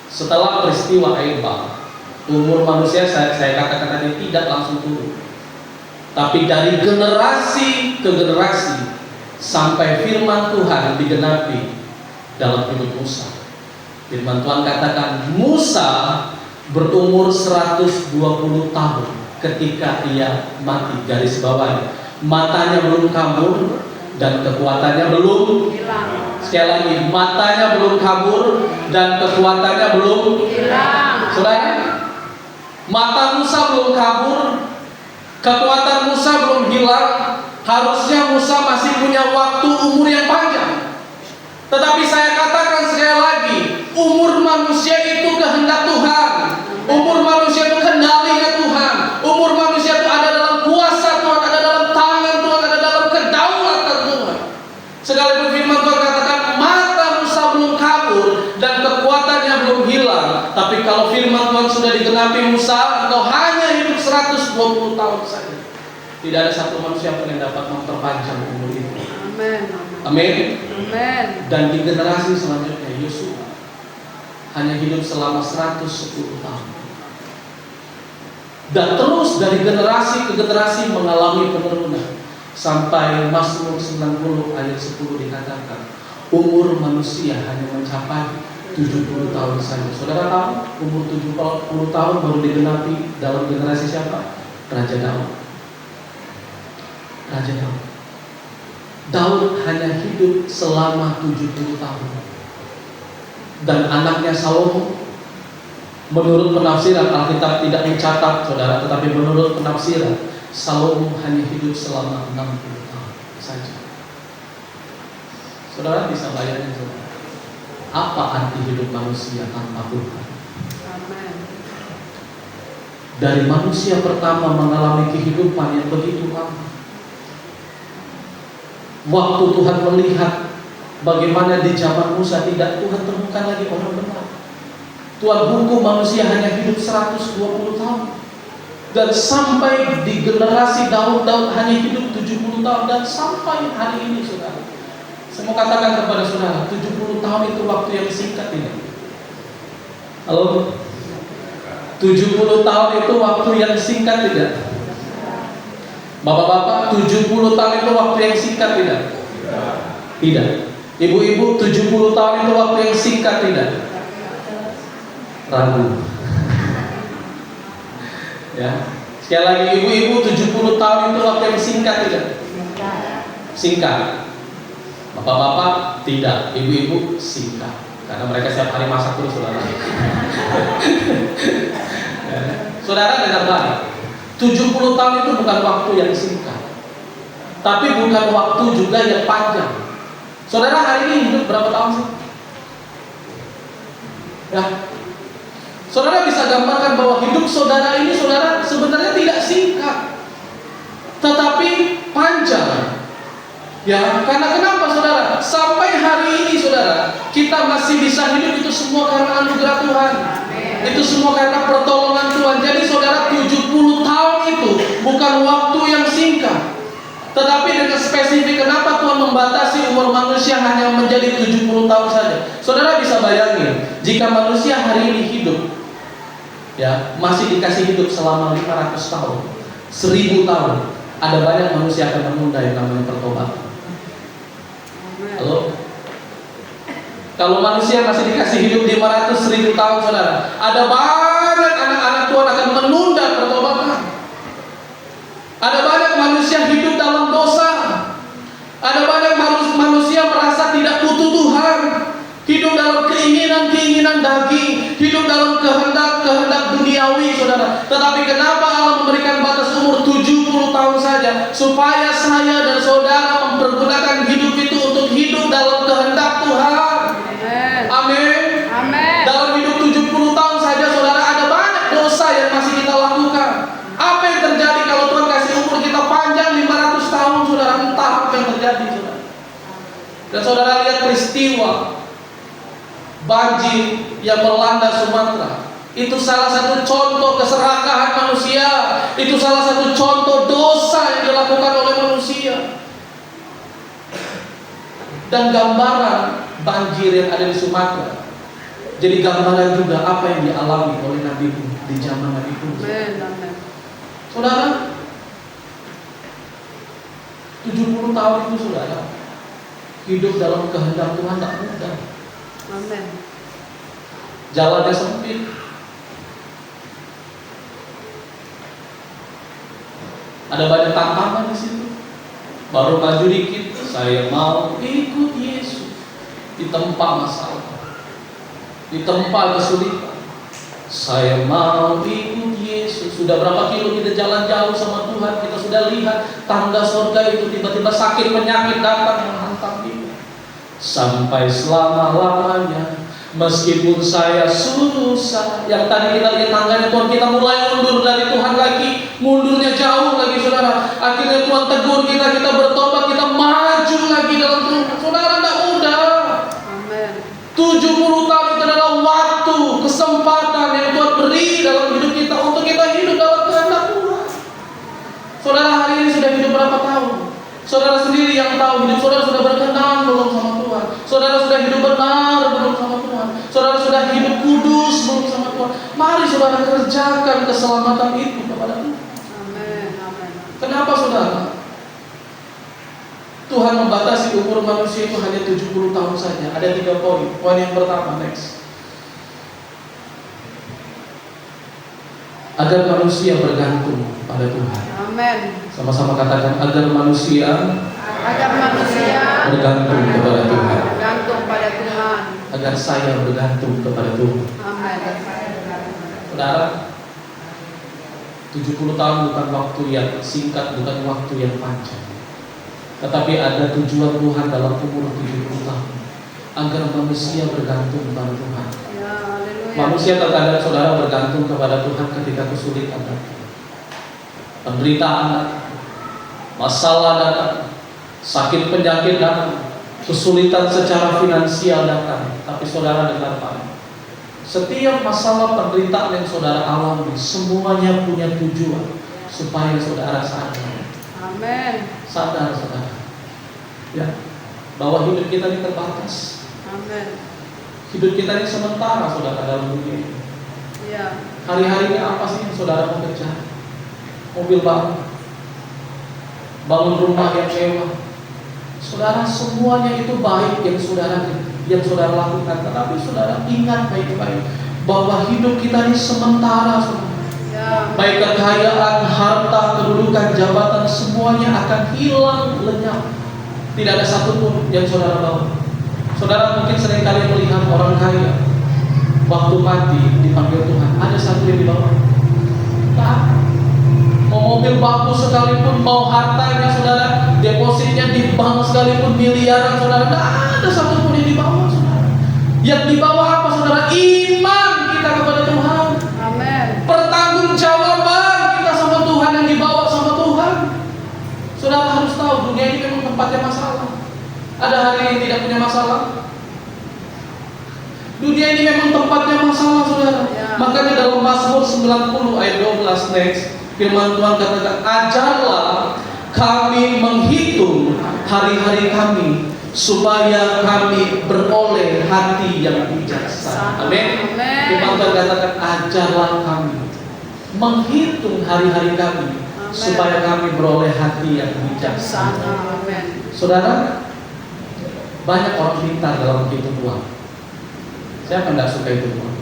Speaker 3: setelah peristiwa air bah, umur manusia saya katakan tadi tidak langsung turun, tapi dari generasi ke generasi sampai firman Tuhan digenapi dalam hidup Musa. Firman Tuhan katakan Musa berumur 120 tahun ketika ia mati. Garis bawahnya, matanya belum kabur dan kekuatannya belum hilang. Sekali lagi, matanya belum kabur dan kekuatannya belum hilang. Saudara, mata Musa belum kabur, kekuatan Musa belum hilang. Harusnya Musa masih punya waktu umur yang panjang. Tetapi saya katakan sekali lagi, umur manusia itu kehendak Tuhan. Umur manusia itu kendalinya Tuhan. Umur manusia itu ada dalam kuasa Tuhan, ada dalam tangan Tuhan, ada dalam kedaulatan Tuhan. Sekalipun firman Tuhan katakan mata Musa belum kabur dan kekuatannya belum hilang, tapi kalau firman Tuhan sudah digenapi Musa, engkau hanya hidup 120 tahun saja. Tidak ada satu manusia pun yang dapat memperpanjang umur itu.
Speaker 2: Amin.
Speaker 3: Amin.
Speaker 2: Amin.
Speaker 3: Dan di generasi selanjutnya Yosua hanya hidup selama 110 tahun. Dan terus dari generasi ke generasi mengalami penurunan. Sampai Mazmur 90 ayat 10 dikatakan, umur manusia hanya mencapai 70 tahun saja. Saudara tahu umur 70 tahun baru digenapi dalam generasi siapa? Raja Daud. Raja Daud. Daud hanya hidup selama 70 tahun. Dan anaknya Salomo, menurut penafsiran Alkitab tidak mencatat saudara, tetapi menurut penafsiran Salomo hanya hidup selama 60 tahun saja. Saudara bisa bayangkan saudara, apa arti hidup manusia tanpa Tuhan?
Speaker 2: Amen.
Speaker 3: Dari manusia pertama mengalami kehidupan yang begitu lama. Waktu Tuhan melihat bagaimana di zaman Musa tidak Tuhan temukan lagi orang benar. Tuhan hukum manusia hanya hidup 120 tahun. Dan sampai di generasi Daud hanya hidup 70 tahun. Dan sampai hari ini saudara, saya mau katakan kepada saudara, 70 tahun itu waktu yang singkat ini. Halo? 70 tahun itu waktu yang singkat tidak? Bapak-bapak, 70 tahun itu waktu yang singkat tidak? Tidak. Ibu-ibu, 70 tahun itu waktu yang singkat tidak? Ragu. Ya. Sekali lagi, ibu-ibu, 70 tahun itu waktu yang singkat tidak? Singkat. Bapak-bapak tidak, ibu-ibu singkat. Karena mereka setiap hari masak terus saudara. Ya. Saudara dengar baik, 70 tahun itu bukan waktu yang singkat, tapi bukan waktu juga yang panjang. Saudara hari ini hidup berapa tahun sih? Ya. Saudara bisa gambarkan bahwa hidup saudara ini saudara sebenarnya tidak singkat, tetapi panjang. Ya, karena kenapa saudara? Sampai hari ini saudara, kita masih bisa hidup itu semua karena anugerah Tuhan. Itu semua karena pertolongan Tuhan. Jadi saudara, 70 tahun itu bukan waktu yang singkat. Tetapi dengan spesifik, kenapa Tuhan membatasi umur manusia hanya menjadi 70 tahun saja? Saudara bisa bayangin, jika manusia hari ini hidup, ya, masih dikasih hidup selama 500 tahun, 1000 tahun, ada banyak manusia akan menunda yang namanya pertobatan. Halo? Kalau manusia masih dikasih hidup 500, 1000 tahun saudara, ada banyak anak-anak Tuhan akan menunda pertobatan. Ada banyak manusia hidup dalam dosa. Ada banyak manusia merasa tidak butuh Tuhan, hidup dalam keinginan-keinginan daging, hidup dalam kehendak-kehendak duniawi saudara. Tetapi kenapa Allah memberikan batas umur 70 tahun saja? Supaya saya dan saudara mempergunakan hidup itu untuk hidup dalam kehendak Tuhan. Amin.
Speaker 2: Amin.
Speaker 3: Dalam hidup 70 tahun saja saudara, ada banyak dosa yang masih kita lakukan. Apa yang terjadi kalau Tuhan kasih umur kita panjang 500 tahun saudara? Entah apa yang terjadi saudara. Dan saudara lihat peristiwa banjir yang melanda Sumatera. Itu salah satu contoh keserakahan manusia. Itu salah satu contoh dosa yang dilakukan oleh manusia. Dan gambaran banjir yang ada di Sumatera jadi gambaran juga apa yang dialami oleh Nabi di zaman Nabi Musa. Saudara, 70 tahun itu saudara hidup dalam kehendak Tuhan tak mudah.
Speaker 2: Amin.
Speaker 3: Jalannya sempit. Ada banyak tantangan di situ. Baru maju dikit, saya mau ikut Yesus. Ditempa masalah, ditempa kesulitan. Saya mau ikut Yesus. Sudah berapa kilo kita jalan jauh sama Tuhan, kita sudah lihat tanda surga itu, tiba-tiba sakit penyakit datang menghantam kita. Sampai selama-lamanya, meskipun saya susah. Yang tadi kita lihat tangganya Tuhan, kita mulai mundur dari Tuhan lagi, mundurnya jauh lagi saudara. Akhirnya Tuhan tegur kita, kita bertobat, kita maju lagi dalam Tuhan. Saudara, tidak mudah. 70 tahun itu adalah waktu, kesempatan yang Tuhan beri dalam hidup kita untuk kita hidup dalam kehendak Tuhan. Saudara hari ini sudah hidup berapa tahun? Saudara sendiri yang tahu hidup saudara sudah berkenan belum sama Tuhan? Saudara sudah hidup benar belum sama Tuhan? Saudara sudah hidup kudus bersama Tuhan. Mari saudara kerjakan keselamatan itu kepada Tuhan.
Speaker 2: Amin. Amin.
Speaker 3: Kenapa saudara? Tuhan membatasi umur manusia itu hanya 70 tahun saja. Ada 3 poin. Poin yang pertama, next. Agar manusia bergantung pada Tuhan.
Speaker 2: Amin.
Speaker 3: Sama-sama katakan, agar manusia bergantung kepada Tuhan.
Speaker 2: Bergantung pada Tuhan.
Speaker 3: Agar saya bergantung kepada Tuhan.
Speaker 2: Amin.
Speaker 3: Saudara, 70 tahun bukan waktu yang singkat, bukan waktu yang panjang. Tetapi ada tujuan Tuhan dalam umur 70 tahun, agar manusia bergantung pada Tuhan.
Speaker 2: Ya, haleluya.
Speaker 3: Manusia terkadang saudara bergantung kepada Tuhan ketika kesulitan datang, penderitaan datang, masalah datang, sakit penyakit datang, kesulitan secara finansial datang. Tapi saudara dengar Pak, setiap masalah penderitaan yang saudara alami semuanya punya tujuan supaya saudara sadar.
Speaker 2: Amin.
Speaker 3: Sadar saudara, ya, bahwa hidup kita ini terbatas.
Speaker 2: Amin.
Speaker 3: Hidup kita ini sementara saudara dalam dunia ini.
Speaker 2: Ya.
Speaker 3: Hari-hari ini apa sih yang saudara mau kejar? Mobil baru, bangun rumah yang mewah. Saudara, semuanya itu baik yang saudara lakukan. Tetapi saudara ingat baik-baik bahwa hidup kita ini sementara saudara.
Speaker 2: Ya.
Speaker 3: Baik kekayaan, harta, kedudukan, jabatan, semuanya akan hilang lenyap. Tidak ada satupun yang saudara bawa. Saudara mungkin seringkali melihat orang kaya waktu mati dipanggil Tuhan, ada satu yang dibawa. Tak. Mau mobil bagus sekalipun, mau hartanya saudara, depositnya di bank sekalipun miliaran saudara, tidak ada satupun yang dibawa saudara. Yang dibawa apa saudara? Iman kita kepada Tuhan.
Speaker 2: Amin.
Speaker 3: Pertanggungjawaban kita sama Tuhan yang dibawa sama Tuhan. Saudara harus tahu dunia ini memang tempatnya masalah. Ada hari yang tidak punya masalah. Dunia ini memang tempatnya masalah saudara.
Speaker 2: Ya.
Speaker 3: Makanya dalam Mazmur 90 ayat 12 next, firman Tuhan katakan, ajarlah kami menghitung hari-hari kami supaya kami beroleh hati yang bijaksana. Amin. Firman Tuhan katakan, ajarlah kami menghitung hari-hari kami.
Speaker 2: Amen.
Speaker 3: Supaya kami beroleh hati yang bijaksana.
Speaker 2: Amin.
Speaker 3: Saudara, banyak orang pintar dalam menghitung uang. Siapa yang tidak suka hitung uang?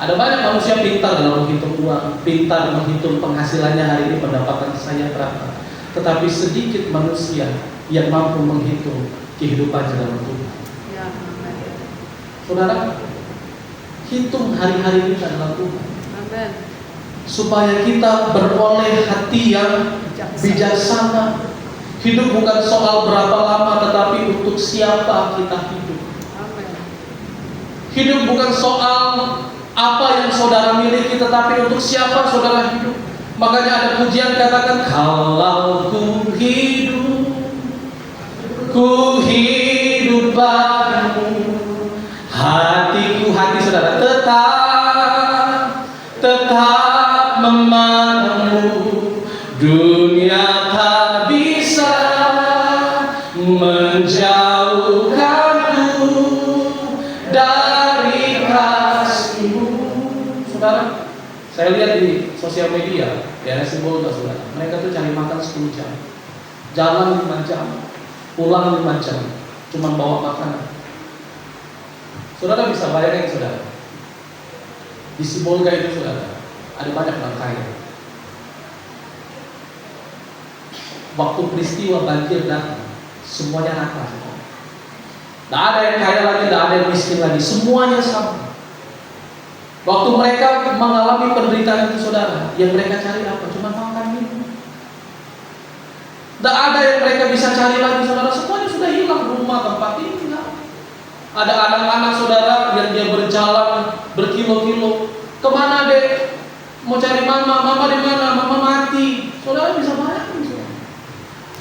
Speaker 3: Ada banyak manusia pintar dalam menghitung uang, pintar menghitung penghasilannya hari ini, pendapatan saya berapa. Tetapi sedikit manusia yang mampu menghitung kehidupannya dalam Tuhan.
Speaker 2: Ya, amin.
Speaker 3: Saudara, hitung hari-hari kita dalam Tuhan,
Speaker 2: Amin.
Speaker 3: supaya kita beroleh hati yang bijaksana. Hidup bukan soal berapa lama, tetapi untuk siapa kita hidup.
Speaker 2: Amin.
Speaker 3: Hidup bukan soal apa yang saudara miliki, tetapi untuk siapa saudara hidup. Makanya ada pujian katakan, kalau ku hidup bagimu, hatiku, hati saudara tetap memandangmu. Dunia tak bisa menjauhkanku dari kasih-Mu. Saudara, saya lihat di sosial media, ya simbol saudara, mereka tuh cari makan 10 jam, jalan 5 jam, pulang 5 jam, cuma bawa makanan. Saudara bisa bayangin saudara, di Sibolga itu saudara, ada banyak orang kaya. Waktu peristiwa banjir datang, semuanya rata. Tidak ada yang kaya lagi, tidak ada yang miskin lagi, semuanya sama. Waktu mereka mengalami penderitaan itu saudara, yang mereka cari apa? Cuma makan minum. Tidak ada yang mereka bisa cari lagi saudara, semuanya sudah hilang, rumah, tempat tinggal. Ada anak-anak saudara yang dia berjalan berkilo-kilo, kemana dek? Mau cari mama di mana? Mama mati. Saudara bisa bayangin.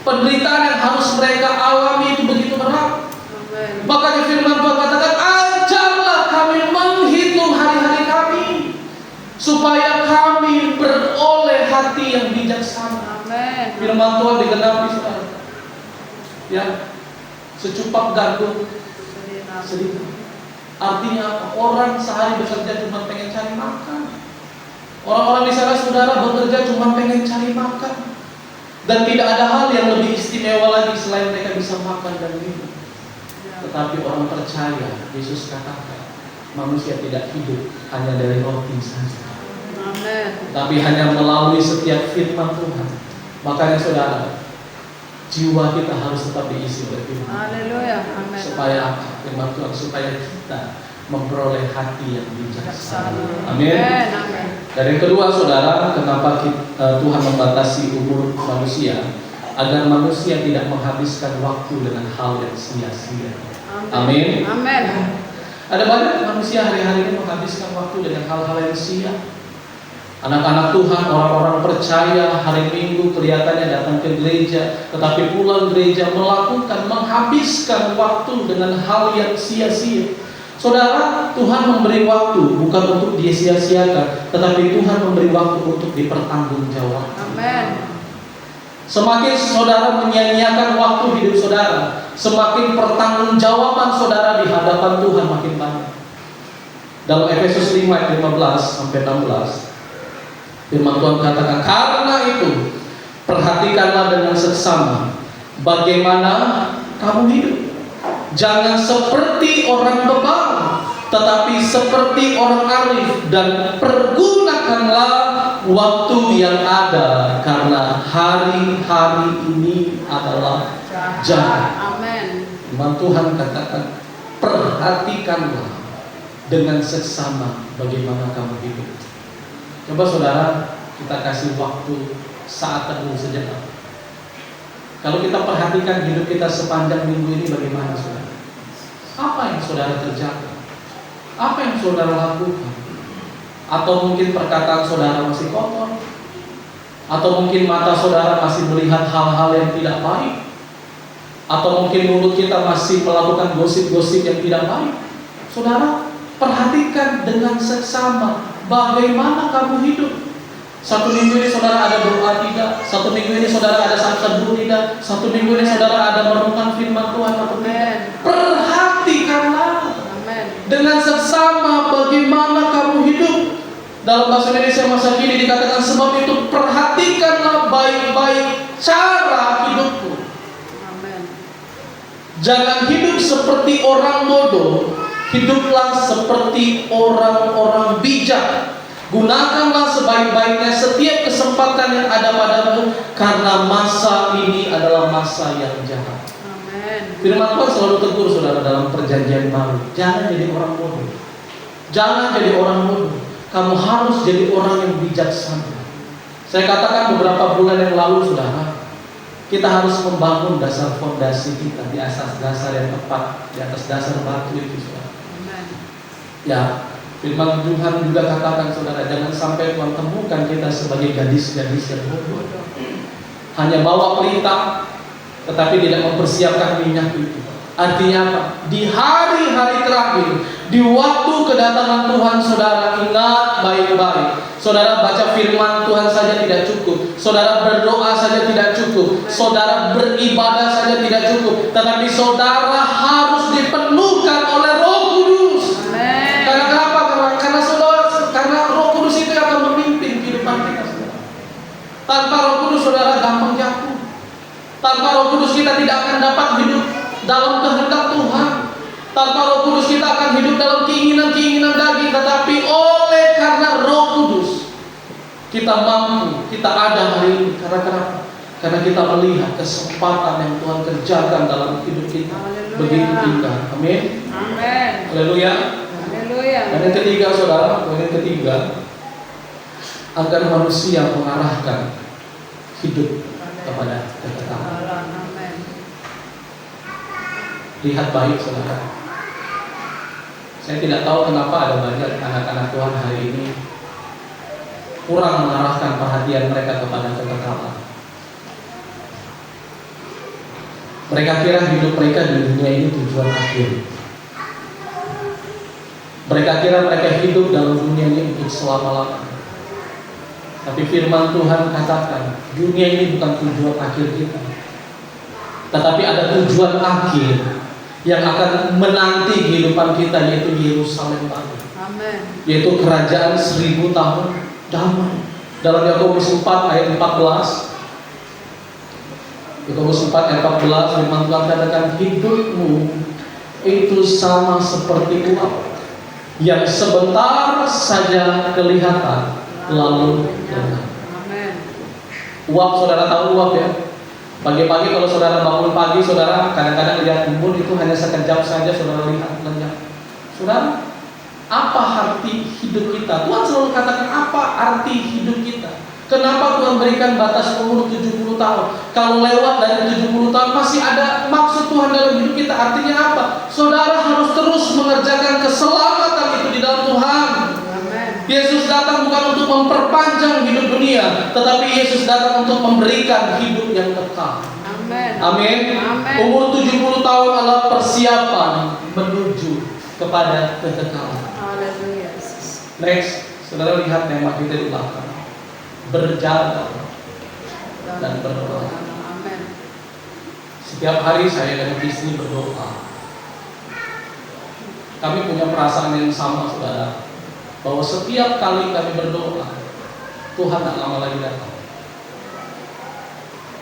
Speaker 3: Penderitaan yang harus mereka alami itu begitu berat.
Speaker 2: Amin.
Speaker 3: Makanya firman Tuhan katakan, ajarlah kami menghitung hari-hari kami, supaya kami beroleh hati yang bijaksana.
Speaker 2: Amin.
Speaker 3: Firman Tuhan digenapi saudara. Ya, secupak gandum Sedikit. Artinya apa? Orang sehari bekerja cuma pengen cari makan. Orang-orang di sana saudara bekerja cuma pengen cari makan. Dan tidak ada hal yang lebih istimewa lagi selain mereka bisa makan dan minum. Tetapi orang percaya, Yesus katakan, manusia tidak hidup hanya dari roti saja, tapi hanya melalui setiap firman Tuhan. Makanya saudara, jiwa kita harus tetap diisi oleh firman.
Speaker 2: Haleluya. Amin.
Speaker 3: Supaya apa? Firman Tuhan, supaya kita memperoleh hati yang bijaksana.
Speaker 2: Amin.
Speaker 3: Amin. Dan yang kedua saudara, kenapa Tuhan membatasi umur manusia? Agar manusia tidak menghabiskan waktu dengan hal yang sia-sia. Amin.
Speaker 2: Amin.
Speaker 3: Ada banyak manusia hari-hari ini menghabiskan waktu dengan hal-hal yang sia. Anak-anak Tuhan, orang-orang percaya hari Minggu kelihatannya datang ke gereja, tetapi pulang gereja menghabiskan waktu dengan hal yang sia-sia. Saudara, Tuhan memberi waktu bukan untuk dia sia-siakan, tetapi Tuhan memberi waktu untuk dipertanggungjawabkan.
Speaker 2: Amin.
Speaker 3: Semakin saudara menyia-nyiakan waktu hidup saudara, semakin pertanggungjawaban saudara di hadapan Tuhan makin banyak. Dalam Efesus 5 ayat 15 sampai 16, firman Tuhan katakan, karena itu perhatikanlah dengan seksama bagaimana kamu hidup. Jangan seperti orang bebal, tetapi seperti orang arif, dan pergunakanlah waktu yang ada, karena hari-hari ini adalah jahat.
Speaker 2: Amin.
Speaker 3: Firman Tuhan katakan, perhatikanlah dengan seksama bagaimana kamu hidup. Coba saudara, kita kasih waktu saat teduh sejenak. Kalau kita perhatikan hidup kita sepanjang minggu ini bagaimana saudara? Apa yang saudara kerjakan? Apa yang saudara lakukan? Atau mungkin perkataan saudara masih kotor? Atau mungkin mata saudara masih melihat hal-hal yang tidak baik? Atau mungkin mulut kita masih melakukan gosip-gosip yang tidak baik? Saudara, perhatikan dengan seksama bagaimana kamu hidup. Satu minggu ini saudara ada doa tidak? Satu minggu ini saudara ada saat teduh tidak? Satu minggu ini saudara ada merenungkan firman Tuhan atau tidak? Perhatikanlah dengan seksama bagaimana kamu hidup. Dalam bahasa Indonesia masa kini dikatakan, sebab itu perhatikanlah baik-baik cara hidupku.
Speaker 2: Amen.
Speaker 3: Jangan hidup seperti orang bodoh, hiduplah seperti orang-orang bijak. Gunakanlah sebaik-baiknya setiap kesempatan yang ada padamu, karena masa ini adalah masa yang jahat.
Speaker 2: Amen.
Speaker 3: Firman Tuhan selalu tegur saudara dalam perjanjian baru, jangan jadi orang bodoh. Jangan jadi orang bodoh. Kamu harus jadi orang yang bijaksana. Saya katakan beberapa bulan yang lalu saudara, kita harus membangun dasar fondasi kita di atas dasar yang tepat, di atas dasar batu itu saudara.
Speaker 2: Amen.
Speaker 3: Ya, firman Tuhan juga katakan saudara, jangan sampai Tuhan temukan kita sebagai gadis-gadis yang bodoh, hanya bawa pelita tetapi tidak mempersiapkan minyak itu. Artinya apa? Di hari-hari terakhir, di waktu kedatangan Tuhan saudara, ingat baik-baik. Saudara baca firman Tuhan saja tidak cukup, saudara berdoa saja tidak cukup, saudara beribadah saja tidak cukup, tetapi saudara harus dipenuhkan oleh Roh Kudus.
Speaker 2: Amen.
Speaker 3: Karena kenapa? Karena Roh Kudus itu akan memimpin kehidupan kita saudara. Tanpa Roh Kudus saudara gampang jatuh. Tanpa Roh Kudus kita tidak akan dapat hidup dalam kehendak Tuhan. Tanpa Roh Kudus kita akan hidup dalam keinginan-keinginan daging. Tetapi oleh karena Roh Kudus kita mampu, kita ada hari ini. Karena kenapa? Karena kita melihat kesempatan yang Tuhan kerjakan dalam hidup kita.
Speaker 2: Haleluya.
Speaker 3: Begitu indah. Amin.
Speaker 2: Amin.
Speaker 3: Haleluya.
Speaker 2: Haleluya.
Speaker 3: Dan yang ketiga saudara, poin yang ketiga, agar manusia mengarahkan hidup kepada kekekalan.
Speaker 2: Amen.
Speaker 3: Lihat baik saudara. Saya tidak tahu kenapa ada banyak anak-anak Tuhan hari ini kurang mengarahkan perhatian mereka kepada kekekalan. Mereka kira hidup mereka di dunia ini tujuan akhir. Mereka kira mereka hidup dalam dunia ini untuk selama-lamanya. Tapi firman Tuhan katakan, dunia ini bukan tujuan akhir kita, tetapi ada tujuan akhir, yang akan menanti kehidupan kita, yaitu Yerusalem baru,
Speaker 2: Amin.
Speaker 3: yaitu kerajaan 1000 tahun damai. Dalam Yakobus 4 ayat 14, Yakobus 4 ayat 14, firman Tuhan katakan, hidupmu itu sama seperti uap yang sebentar saja kelihatan lalu lenyap.
Speaker 2: Amin.
Speaker 3: Uap, saudara tahu uap ya? Pagi-pagi kalau saudara bangun pagi, saudara kadang-kadang lihat embun itu hanya sekejap saja saudara lihat lenyap. Saudara, apa arti hidup kita? Tuhan selalu katakan apa arti hidup kita? Kenapa Tuhan berikan batas umur 70 tahun? Kalau lewat dari 70 tahun masih ada maksud Tuhan dalam hidup kita. Artinya apa? Saudara harus terus mengerjakan keselamatan itu di dalam Tuhan. Yesus datang bukan untuk memperpanjang hidup dunia, tetapi Yesus datang untuk memberikan hidup yang kekal.
Speaker 2: Amin.
Speaker 3: Amin.
Speaker 2: Amin.
Speaker 3: Umur 70 tahun adalah persiapan menuju kepada kekekalan.
Speaker 2: Haleluya.
Speaker 3: Next, saudara lihat tema kita di belakang. Berjaga dan berdoa.
Speaker 2: Amin.
Speaker 3: Setiap hari saya dan istri berdoa. Kami punya perasaan yang sama, saudara, bahwa setiap kali kami berdoa, Tuhan tak lama lagi datang.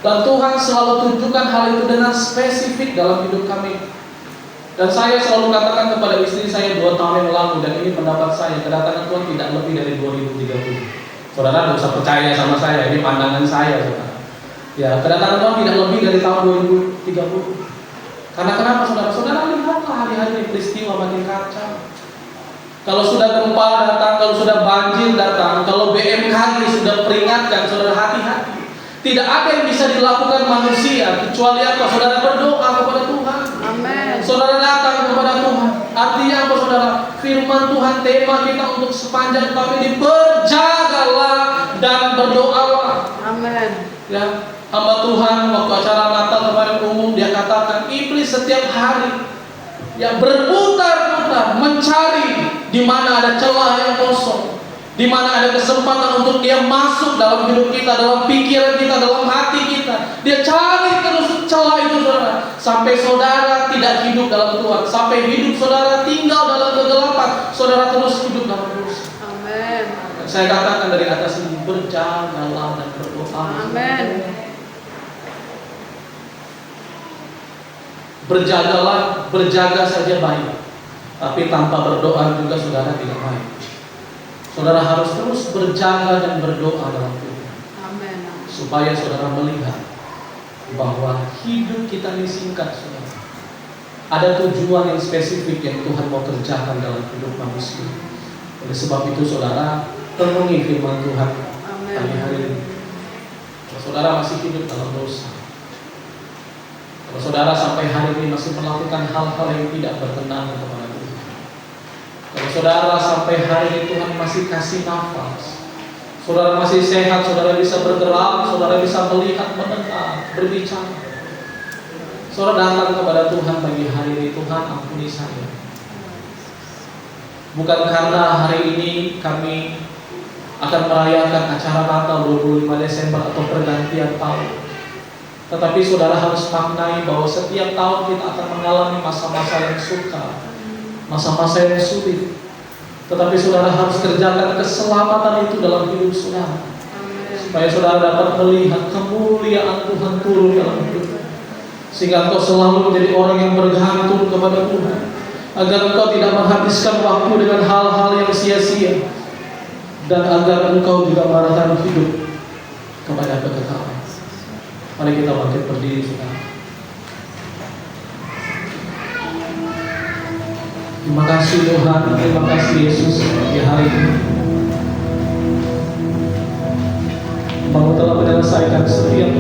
Speaker 3: Dan Tuhan selalu tunjukkan hal itu dengan spesifik dalam hidup kami. Dan saya selalu katakan kepada istri saya 2 tahun yang lalu, dan ini pendapat saya, kedatangan Tuhan tidak lebih dari 2030. Saudara tidak usah percaya sama saya, ini pandangan saya, saudara. Ya, kedatangan Tuhan tidak lebih dari tahun 2030. Karena kenapa, saudara? Saudara lihatlah hari-hari peristiwa makin kacau. Kalau sudah gempa datang, kalau sudah banjir datang, kalau BMKG sudah peringatkan, saudara hati-hati. Tidak ada yang bisa dilakukan manusia kecuali apa? Saudara berdoa kepada Tuhan.
Speaker 2: Amin.
Speaker 3: Saudara datang kepada Tuhan. Artinya apa, saudara? Firman Tuhan, tema kita untuk sepanjang tahun ini, berjagalah dan berdoalah.
Speaker 2: Amin.
Speaker 3: Ya, hamba Tuhan waktu acara Natal kemarin umum dia katakan, iblis setiap hari ya berputar-putar mencari di mana ada celah yang kosong, di mana ada kesempatan untuk dia masuk dalam hidup kita, dalam pikiran kita, dalam hati kita. Dia cari terus celah itu, saudara, sampai saudara tidak hidup dalam Tuhan, sampai hidup saudara tinggal dalam kegelapan, saudara terus hidup dalam dosa.
Speaker 2: Amin.
Speaker 3: Saya katakan dari atas ini, berjagalah dan berdoa.
Speaker 2: Amin.
Speaker 3: Berjagalah, berjaga saja baik, tapi tanpa berdoa juga saudara tidak baik. Saudara harus terus berjaga dan berdoa dalam Tuhan,
Speaker 2: Amin.
Speaker 3: supaya saudara melihat bahwa hidup kita ini singkat, saudara. Ada tujuan yang spesifik yang Tuhan mau kerjakan dalam hidup manusia. Oleh sebab itu, saudara, penuhi firman Tuhan pagi hari ini. Kalau saudara masih hidup dalam dosa, kalau saudara sampai hari ini masih melakukan hal-hal yang tidak berkenan kepada Tuhan, kalau saudara sampai hari ini Tuhan masih kasih nafas, saudara masih sehat, saudara bisa bergerak, saudara bisa melihat, mendengar, berbicara, saudara datang kepada Tuhan pagi hari ini. Tuhan, ampuni saya. Bukan karena hari ini kami akan merayakan acara Natal 25 Desember atau pergantian tahun, tetapi saudara harus maknai bahwa setiap tahun kita akan mengalami masa-masa yang sukar, masa-masa yang sulit. Tetapi saudara harus kerjakan keselamatan itu dalam hidup saudara, supaya saudara dapat melihat kemuliaan Tuhan turun dalam hidup, sehingga engkau selalu menjadi orang yang bergantung kepada Tuhan, agar engkau tidak menghabiskan waktu dengan hal-hal yang sia-sia, dan agar engkau juga mengarahkan hidup kepada kekekalan. Mari kita bangkit berdiri, saudara. Terima kasih Tuhan, terima kasih Yesus di hari ini. Engkau telah menyelesaikan setiap